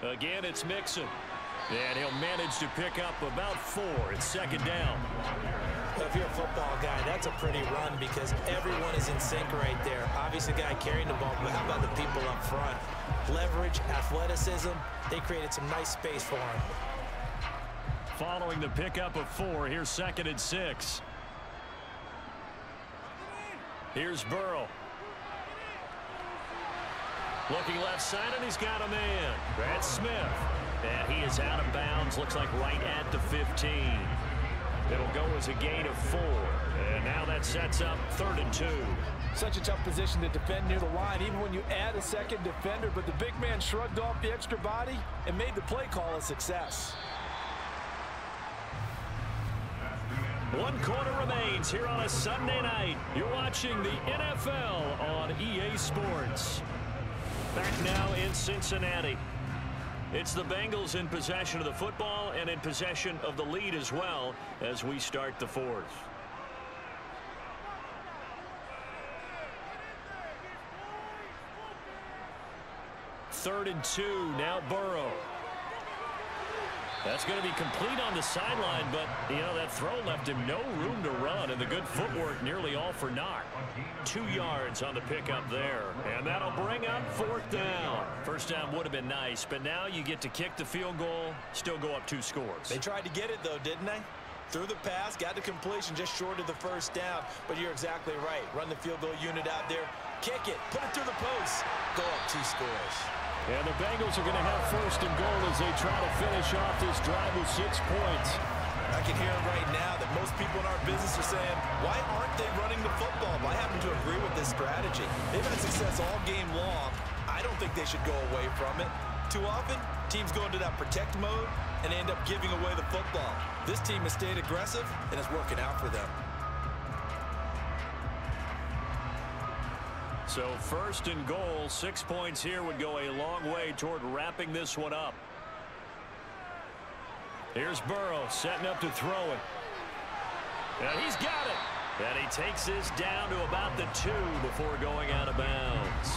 B: Again, it's Mixon. And he'll manage to pick up about 4. It's 2nd down.
C: If you're a football guy, that's a pretty run because everyone is in sync right there. Obviously, the guy carrying the ball, but how about the people up front? Leverage, athleticism, they created some nice space for him.
B: Following the pickup of 4, here's 2nd and 6. Here's Burrow. Looking left side, and he's got a man. That's Smith. And he is out of bounds, looks like right at the 15. It'll go as a gain of 4. And now that sets up 3rd and 2.
C: Such a tough position to defend near the line, even when you add a second defender. But the big man shrugged off the extra body and made the play call a success.
B: 1 quarter remains here on a Sunday night. You're watching the NFL on EA Sports. Back now in Cincinnati. It's the Bengals in possession of the football and in possession of the lead as well as we start the 4th. Third and 2, now Burrow. That's going to be complete on the sideline, but, you know, that throw left him no room to run, and the good footwork nearly all for naught. 2 yards on the pickup there, and that'll bring up 4th down. First down would have been nice, but now you get to kick the field goal, still go up 2 scores.
C: They tried to get it, though, didn't they? Threw the pass, got the completion just short of the first down, but you're exactly right. Run the field goal unit out there, kick it, put it through the post, go up 2 scores.
B: And the Bengals are going to have 1st and goal as they try to finish off this drive with 6 points.
C: I can hear right now that most people in our business are saying, why aren't they running the football? But I happen to agree with this strategy. They've had success all game long. I don't think they should go away from it. Too often, teams go into that protect mode and end up giving away the football. This team has stayed aggressive, and it's working out for them.
B: So 1st and goal, 6 points here would go a long way toward wrapping this one up. Here's Burrow setting up to throw it. And he's got it. And he takes this down to about the 2 before going out of bounds.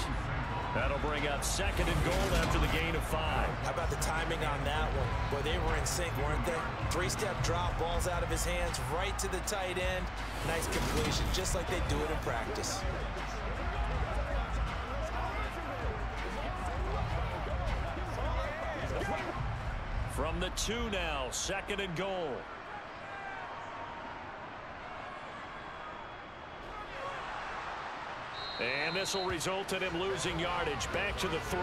B: That'll bring up 2nd and goal after the gain of 5.
C: How about the timing on that one? Boy, they were in sync, weren't they? 3-step drop, balls out of his hands, right to the tight end. Nice completion, just like they do it in practice.
B: From the 2 now, 2nd and goal. And this will result in him losing yardage. Back to the 3.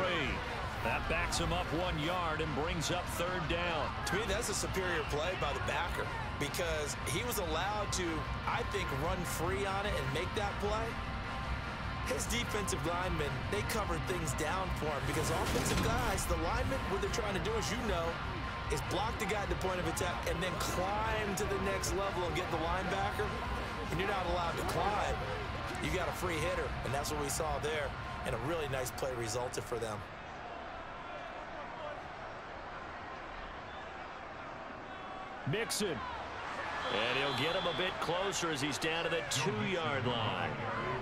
B: That backs him up 1 yard and brings up 3rd down.
C: To me, that's a superior play by the backer because he was allowed to, I think, run free on it and make that play. His defensive linemen, they covered things down for him because offensive guys, the linemen, what they're trying to do, as you know, is block the guy at the point of attack and then climb to the next level and get the linebacker. And you're not allowed to climb. You got a free hitter, and that's what we saw there. And a really nice play resulted for them.
B: Mixon. And he'll get him a bit closer as he's down to the 2-yard line.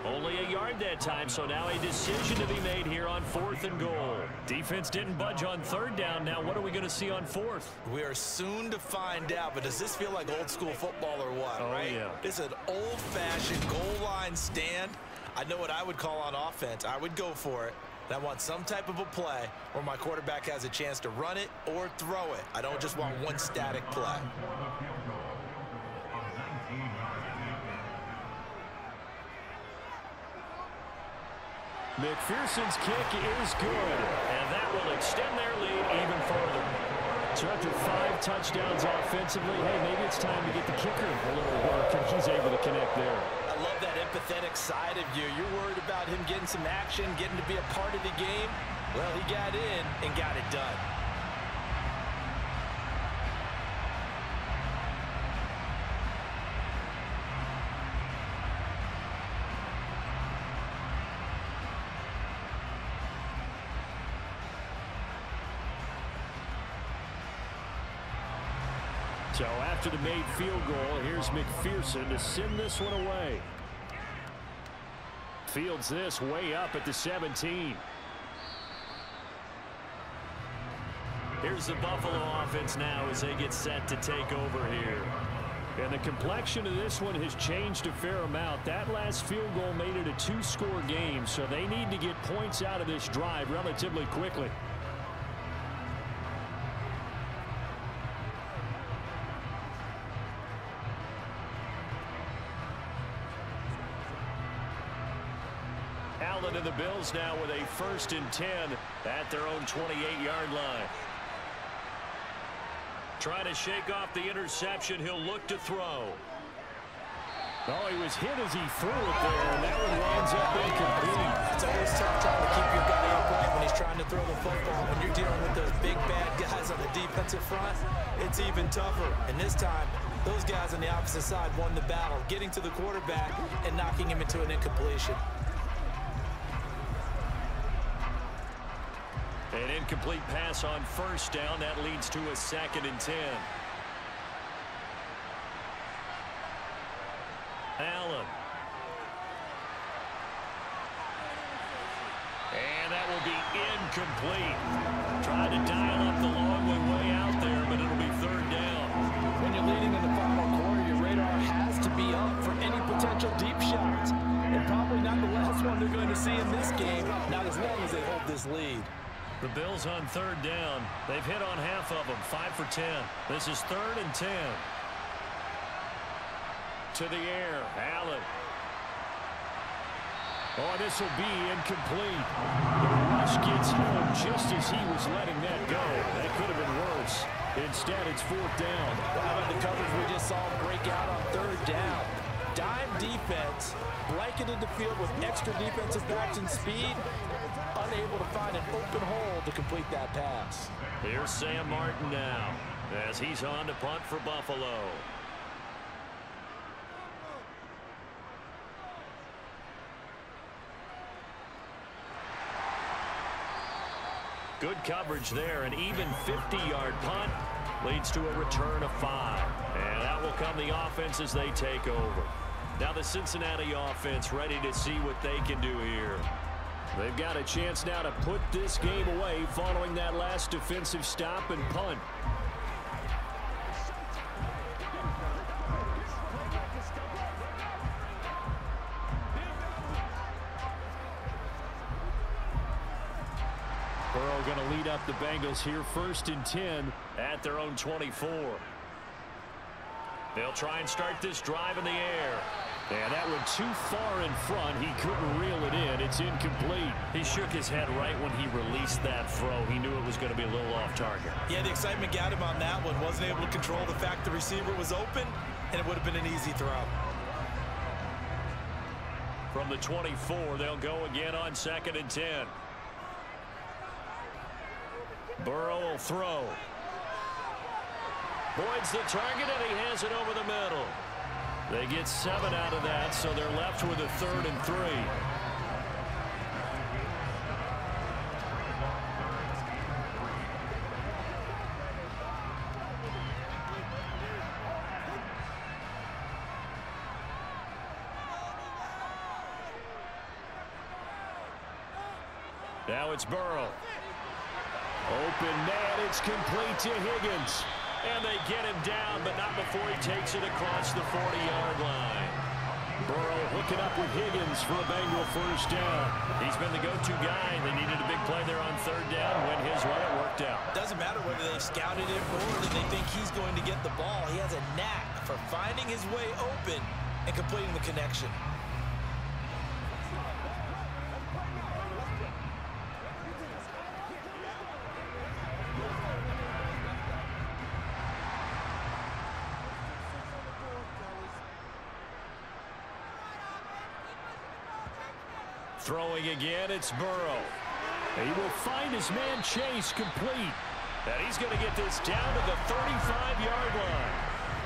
B: Only a yard that time, so now a decision to be made here on 4th and goal. Defense didn't budge on 3rd down. Now what are we going to see on 4th?
C: We are soon to find out, but does this feel like old school football or what, right?
B: Yeah.
C: It's an old-fashioned goal line stand. I know what I would call on offense. I would go for it. And I want some type of a play where my quarterback has a chance to run it or throw it. I don't just want one static play.
B: McPherson's kick is good, and that will extend their lead even further. So after 5 touchdowns offensively, hey, maybe it's time to get the kicker a little work, and he's able to connect there.
C: I love that empathetic side of you. You're worried about him getting some action, getting to be a part of the game. Well, he got in and got it done.
B: So after the made field goal, here's McPherson to send this one away. Fields this way up at the 17. Here's the Buffalo offense now as they get set to take over here. And the complexion of this one has changed a fair amount. That last field goal made it a 2-score game, so they need to get points out of this drive relatively quickly. Allen and the Bills now with a 1st and 10 at their own 28-yard line. Trying to shake off the interception. He'll look to throw. Oh, he was hit as he threw it there, and that one winds up incomplete.
C: It's always tough trying to keep your guy upright when he's trying to throw the football. When you're dealing with those big, bad guys on the defensive front, it's even tougher. And this time, those guys on the opposite side won the battle, getting to the quarterback and knocking him into an incompletion.
B: An incomplete pass on 1st down. That leads to a 2nd and 10. Allen. And that will be incomplete. Trying to dial up the long way out there, but it'll be 3rd down.
D: When you're leading in the final quarter, your radar has to be up for any potential deep shots. And probably not the last one they're going to see in this game, not as long as they hold this lead.
B: The Bills on 3rd down. They've hit on half of them, 5 for 10. This is 3rd and 10. To the air, Allen. Oh, this will be incomplete. The rush gets home just as he was letting that go. That could have been worse. Instead, it's 4th down.
C: How about the coverage we just saw break out on 3rd down? Dime defense, blanketed the field with extra defensive backs and speed, unable to find an open hole to complete that pass.
B: Here's Sam Martin now as he's on to punt for Buffalo. Good coverage there. An even 50-yard punt leads to a return of 5. And that will come the offense as they take over. Now the Cincinnati offense ready to see what they can do here. They've got a chance now to put this game away following that last defensive stop and punt. Burrow going to lead up the Bengals here, 1st and 10 at their own 24. They'll try and start this drive in the air. And that went too far in front. He couldn't reel it in. It's incomplete. He shook his head right when he released that throw. He knew it was going to be a little off target.
C: Yeah, the excitement got him on that one. Wasn't able to control the fact the receiver was open, and it would have been an easy throw.
B: From the 24, they'll go again on 2nd and 10. Burrow will throw. Boyd's the target, and he has it over the middle. They get 7 out of that, so they're left with a 3rd and 3. Now it's Burrow. Open man, it's complete to Higgins. And they get him down, but not before he takes it across the 40-yard line. Burrow hooking up with Higgins for a Bengal first down. He's been the go-to guy. They needed a big play there on third down when his run it worked out.
C: Doesn't matter whether they scouted it or that they think he's going to get the ball. He has a knack for finding his way open and completing the connection.
B: Throwing again, it's Burrow. He will find his man Chase complete. And he's going to get this down to the 35-yard line.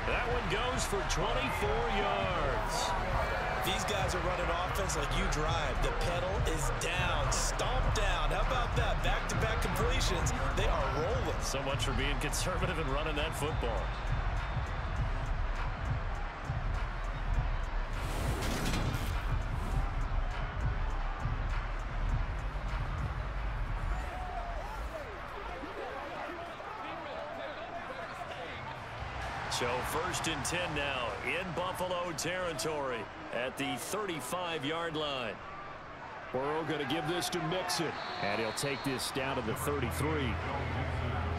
B: That one goes for 24 yards.
C: These guys are running offense like you drive. The pedal is down, stomped down. How about that? Back-to-back completions. They are rolling.
B: So much for being conservative and running that football. So 1st and 10 now in Buffalo territory at the 35-yard line. Burrow going to give this to Mixon, and he'll take this down to the 33.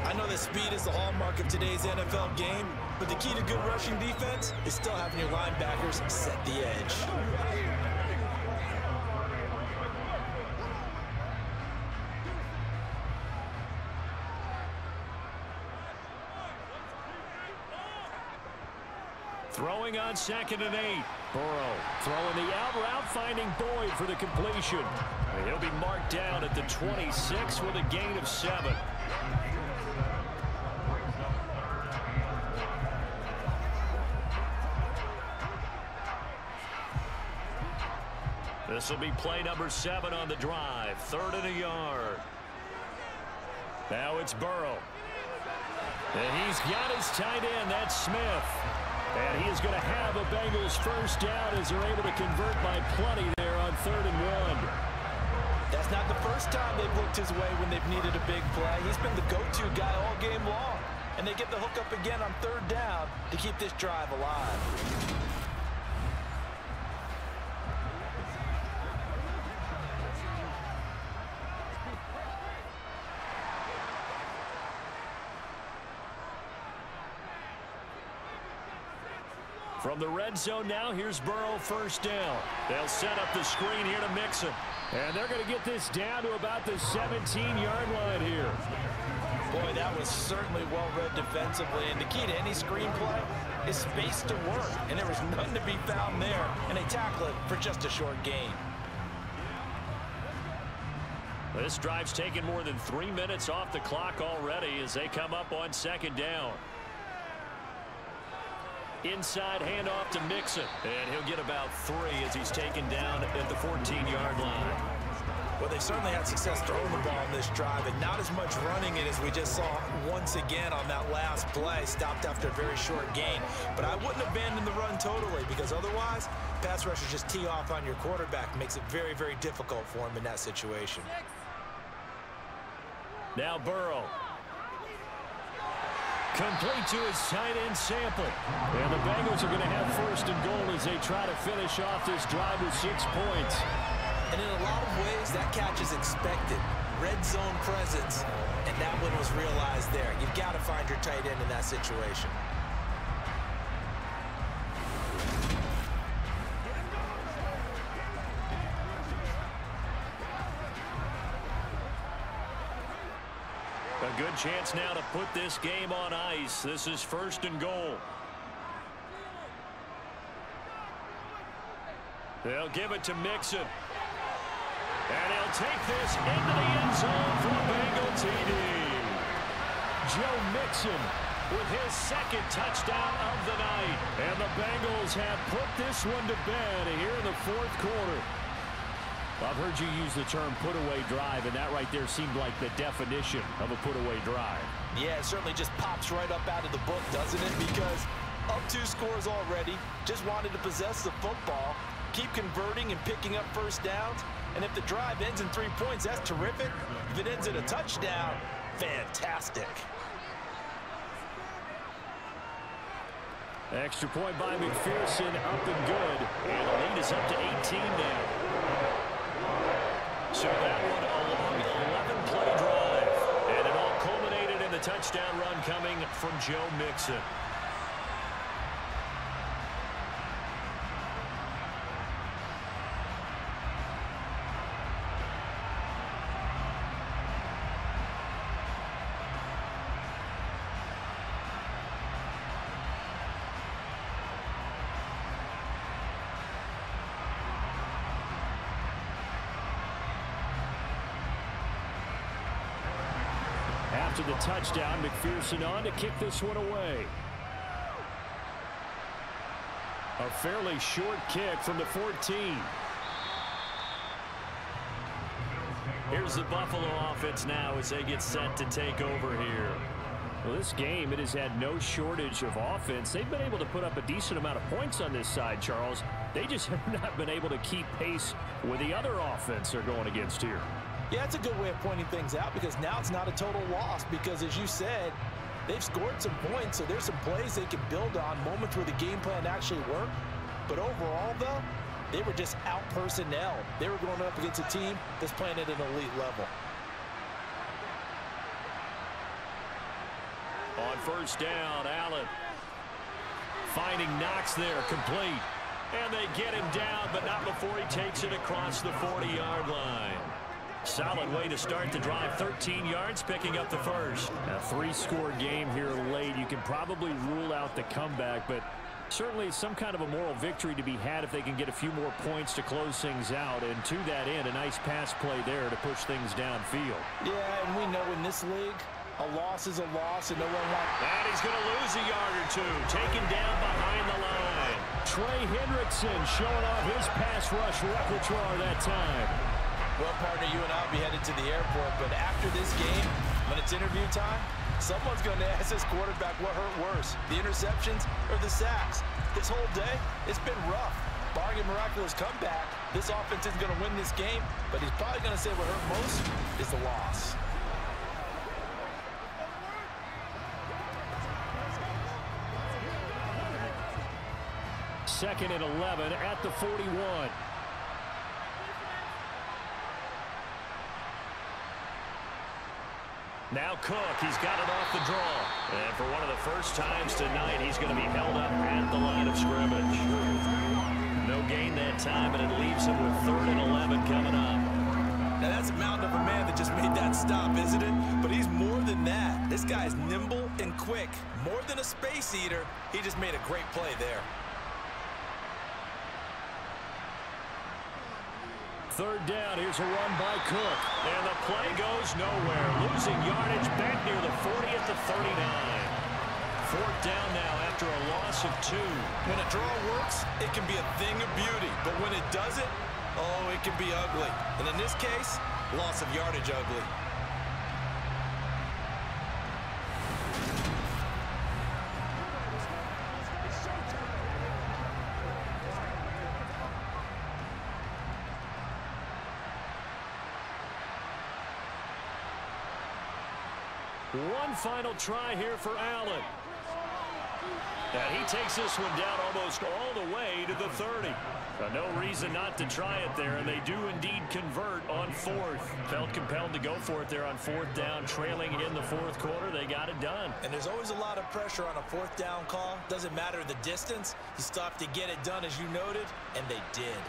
C: I know that speed is the hallmark of today's NFL game, but the key to good rushing defense is still having your linebackers set the edge.
B: Throwing on 2nd and 8. Burrow throwing the out route, finding Boyd for the completion. And he'll be marked down at the 26 with a gain of 7. This will be play number 7 on the drive. 3rd and a yard. Now it's Burrow. And he's got his tight end. That's Smith. And he is going to have a Bengals first down as they're able to convert by plenty there on 3rd and 1.
C: That's not the first time they've looked his way when they've needed a big play. He's been the go-to guy all game long. And they get the hook up again on 3rd down to keep this drive alive.
B: From the red zone now, here's Burrow first down. They'll set up the screen here to Mixon. And they're going to get this down to about the 17-yard line here.
C: Boy, that was certainly well-read defensively. And the key to any screen play is space to work. And there was nothing to be found there. And they tackle it for just a short gain.
B: This drive's taken more than 3 minutes off the clock already as they come up on 2nd down. Inside handoff to Mixon. And he'll get about 3 as he's taken down at the 14-yard line.
C: Well, they certainly had success throwing the ball in this drive, and not as much running it as we just saw once again on that last play. Stopped after a very short gain. But I wouldn't abandon the run totally, because otherwise, pass rushers just tee off on your quarterback. Makes it very, very difficult for him in that situation.
B: Now Burrow. Complete to his tight end Sample. And the Bengals are going to have 1st and goal as they try to finish off this drive with 6 points.
C: And in a lot of ways, that catch is expected. Red zone presence, and that one was realized there. You've got to find your tight end in that situation.
B: A good chance now to put this game on ice. This is 1st and goal. They'll give it to Mixon. And he'll take this into the end zone for a Bengal TD. Joe Mixon with his 2nd touchdown of the night. And the Bengals have put this one to bed here in the 4th quarter. I've heard you use the term put-away drive, and that right there seemed like the definition of a put-away drive.
C: Yeah, it certainly just pops right up out of the book, doesn't it? Because up 2 scores already, just wanted to possess the football, Keep converting and picking up first downs. And if the drive ends in 3 points, that's terrific. If it ends in a touchdown, fantastic.
B: Extra point by McPherson, up and good. And the lead is up to 18 now. So that one a long 11-play drive. And it all culminated in the touchdown run coming from Joe Mixon. After the touchdown, McPherson on to kick this one away. A fairly short kick from the 14. Here's the Buffalo offense now as they get set to take over here. Well, this game, it has had no shortage of offense. They've been able to put up a decent amount of points on this side, Charles. They just have not been able to keep pace with the other offense they're going against here.
C: Yeah, it's a good way of pointing things out because now it's not a total loss because, as you said, they've scored some points, so there's some plays they can build on, moments where the game plan actually worked. But overall, though, they were just out-personnel. They were going up against a team that's playing at an elite level.
B: On first down, Allen finding Knox there, complete. And they get him down, but not before he takes it across the 40-yard line. Solid way to start the drive. 13 yards, picking up the first. A 3-score game here late. You can probably rule out the comeback, but certainly some kind of a moral victory to be had if they can get a few more points to close things out. And to that end, a nice pass play there to push things downfield.
C: Yeah, and we know in this league, a loss is a loss, and no one wants.
B: And he's going to lose a yard or two. Taken down behind the line. Trey Hendrickson showing off his pass rush repertoire that time.
C: Well, partner, you and I will be headed to the airport, but after this game, when it's interview time, someone's going to ask this quarterback what hurt worse, the interceptions or the sacks. This whole day, it's been rough. Barring a miraculous comeback, this offense isn't going to win this game, but he's probably going to say what hurt most is the loss.
B: Second and 11 at the 41. Now Cook, he's got it off the draw. And for one of the first times tonight, he's going to be held up at the line of scrimmage. No gain that time, and it leaves him with 3rd and 11 coming up.
C: Now that's a mountain of a man that just made that stop, isn't it? But he's more than that. This guy's nimble and quick. More than a space eater, he just made a great play there.
B: 3rd down, here's a run by Cook. And the play goes nowhere. Losing yardage back near the 40 at the 39. 4th down now after a loss of 2.
C: When a draw works, it can be a thing of beauty. But when it doesn't, oh, it can be ugly. And in this case, loss of yardage ugly.
B: One final try here for Allen. And he takes this one down almost all the way to the 30. No reason not to try it there, and they do indeed convert on 4th. Felt compelled to go for it there on 4th down, trailing in the 4th quarter. They got it done.
C: And there's always a lot of pressure on a 4th down call. Doesn't matter the distance. You still have to get it done, as you noted, and they did.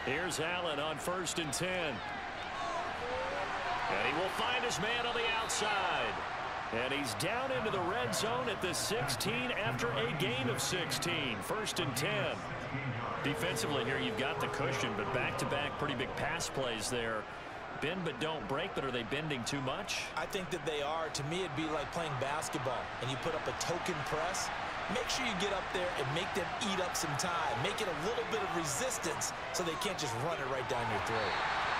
B: Here's Allen on 1st and 10. And he will find his man on the outside. And he's down into the red zone at the 16 after a gain of 16. 1st and 10. Defensively here, you've got the cushion, but back-to-back pretty big pass plays there. Bend but don't break, but are they bending too much?
C: I think that they are. To me, it'd be like playing basketball, and you put up a token press. Make sure you get up there and make them eat up some time. Make it a little bit of resistance so they can't just run it right down your throat.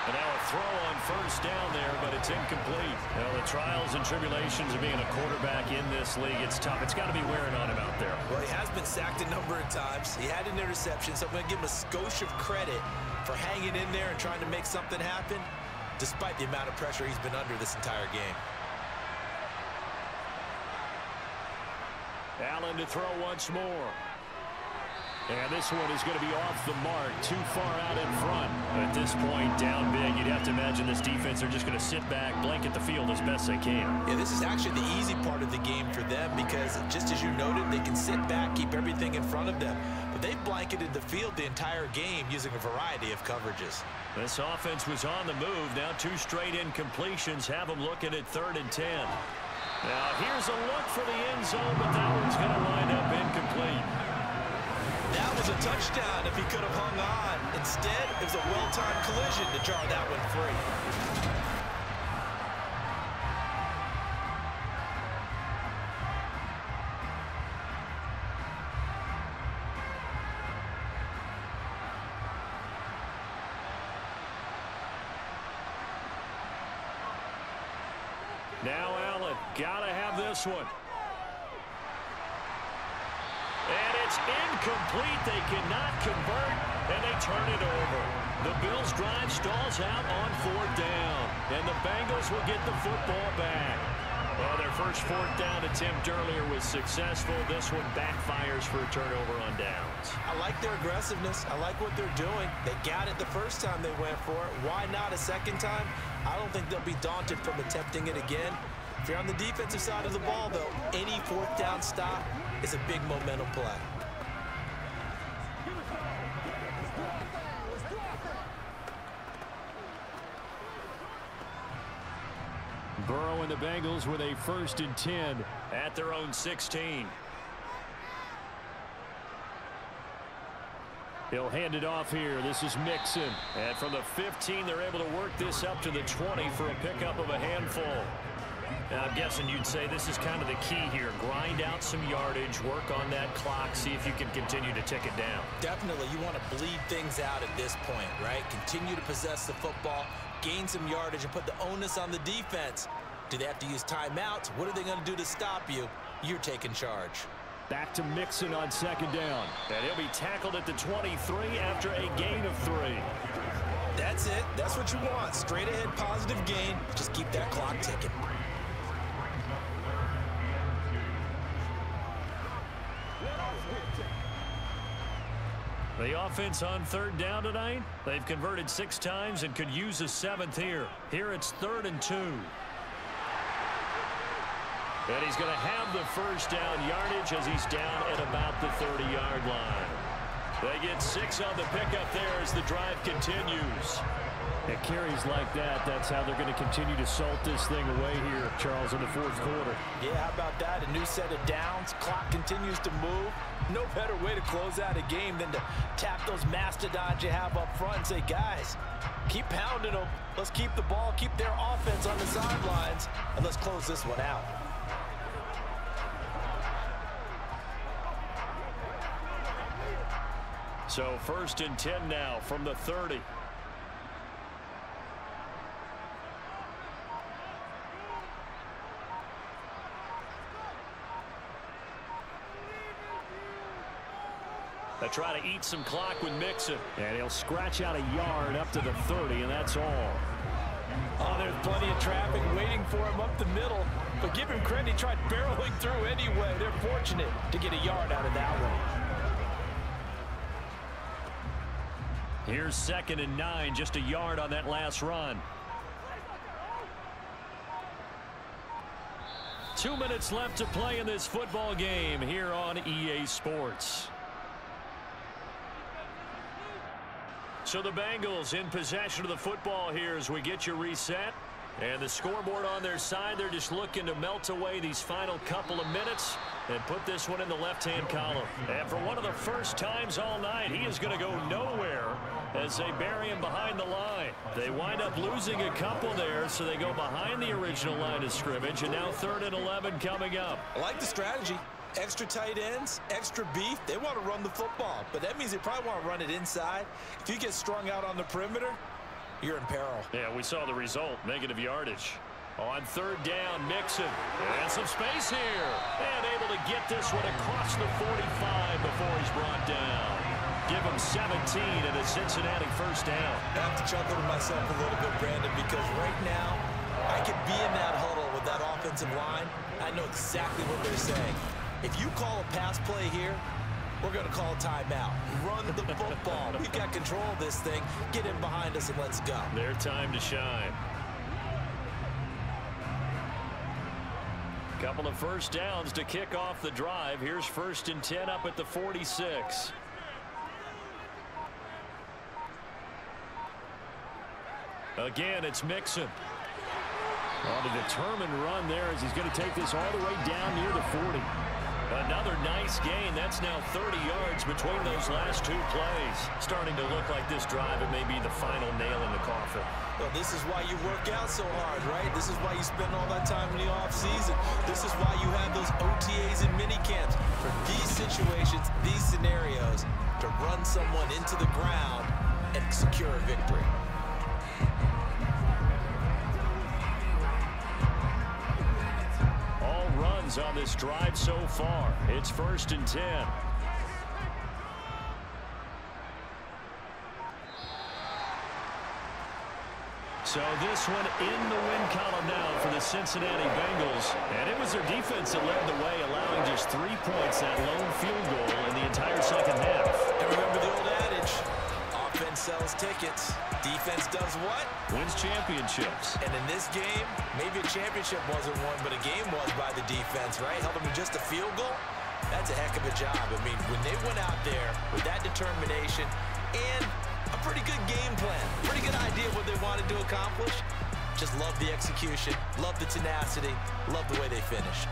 E: And now a throw on first down there, but it's incomplete. Well, the trials and tribulations of being a quarterback in this league, it's tough. It's got to be wearing on him out there.
C: Well, he has been sacked a number of times. He had an interception, so I'm going to give him a skosh of credit for hanging in there and trying to make something happen, despite the amount of pressure he's been under this entire game.
E: Allen to throw once more. And this one is going to be off the mark, too far out in front. At this point, down big, you'd have to imagine this defense are just going to sit back, blanket the field as best they can.
C: Yeah, this is actually the easy part of the game for them because, just as you noted, they can sit back, keep everything in front of them. But they've blanketed the field the entire game using a variety of coverages.
E: This offense was on the move. Now 2 straight incompletions have them looking at 3rd and 10. Now here's a look for the end zone, but that one's going to wind up incomplete.
C: That was a touchdown if he could have hung on. Instead, it was a well-timed collision to jar that one free.
E: Now Allen, gotta have this one. And it's incomplete. They cannot convert, and they turn it over. The Bills' drive stalls out on 4th down, and the Bengals will get the football back. Well, their first 4th down attempt earlier was successful. This one backfires for a turnover on downs.
C: I like their aggressiveness. I like what they're doing. They got it the first time they went for it. Why not a second time? I don't think they'll be daunted from attempting it again. If you're on the defensive side of the ball, though, any 4th down stop is a big momentum play.
E: Burrow and the Bengals with a 1st and 10 at their own 16. He'll hand it off here. This is Mixon. And from the 15, they're able to work this up to the 20 for a pickup of a handful. Now, I'm guessing you'd say this is kind of the key here. Grind out some yardage, work on that clock, see if you can continue to tick it down.
C: Definitely. You want to bleed things out at this point, right? Continue to possess the football, gain some yardage, and put the onus on the defense. Do they have to use timeouts? What are they going to do to stop you? You're taking charge.
E: Back to Mixon on 2nd down. And he'll be tackled at the 23 after a gain of 3.
C: That's it. That's what you want. Straight ahead, positive gain. Just keep that clock ticking.
E: The offense on 3rd down tonight, they've converted 6 times and could use a 7th here. Here it's 3rd and 2. And he's going to have the first down yardage as he's down at about the 30-yard line. They get 6 on the pickup there as the drive continues. At carries like that, that's how they're going to continue to salt this thing away here, Charles, in the 4th quarter.
D: Yeah, how about that? A new set of downs. Clock continues to move. No better way to close out a game than to tap those mastodons you have up front and say, guys, keep pounding them. Let's keep the ball, keep their offense on the sidelines, and let's close this one out.
E: So 1st and 10 now from the 30. They try to eat some clock with Mixon. And he'll scratch out a yard up to the 30, and that's all.
D: Oh, there's plenty of traffic waiting for him up the middle. But give him credit, he tried barreling through anyway. They're fortunate to get a yard out of that one.
E: Here's 2nd and 9, just a yard on that last run. 2 minutes left to play in this football game here on EA Sports. So the Bengals in possession of the football here as we get you reset. And the scoreboard on their side, they're just looking to melt away these final couple of minutes and put this one in the left-hand column. And for one of the first times all night, he is going to go nowhere as they bury him behind the line. They wind up losing a couple there, so they go behind the original line of scrimmage, and now 3rd and 11 coming up.
C: I like the strategy. Extra tight ends, extra beef. They want to run the football, but that means they probably want to run it inside. If you get strung out on the perimeter, you're in peril.
B: Yeah, we saw the result, negative yardage. On third down, Mixon. And some space here. And able to get this one across the 45 before he's brought down. Give him 17 and a Cincinnati first down.
C: I have to chuckle to myself a little bit, Brandon, because right now I could be in that huddle with that offensive line. I know exactly what they're saying. If you call a pass play here, we're going to call a timeout. Run the football. We've got control of this thing. Get in behind us and let's go.
B: Their time to shine. Couple of first downs to kick off the drive. Here's 1st and 10 up at the 46. Again, it's Mixon. On a determined run there as he's going to take this all the way down near the 40. Another nice gain. That's now 30 yards between those last two plays. Starting to look like this drive, it may be the final nail in the coffin.
C: Well, this is why you work out so hard, right? This is why you spend all that time in the offseason. This is why you have those OTAs and mini camps. For these situations, these scenarios, to run someone into the ground and secure a victory.
B: On this drive so far. It's 1st and 10. So this one in the win column now for the Cincinnati Bengals. And it was their defense that led the way, allowing just 3 points, that lone field goal in the entire second half.
C: And remember the old adage, offense sells tickets. Defense does what?
B: Wins championships.
C: And in this game, maybe a championship wasn't won, but a game was by the defense, right? Held them to just a field goal. That's a heck of a job. I mean, when they went out there with that determination and a pretty good game plan, pretty good idea of what they wanted to accomplish, just love the execution, love the tenacity, love the way they finished.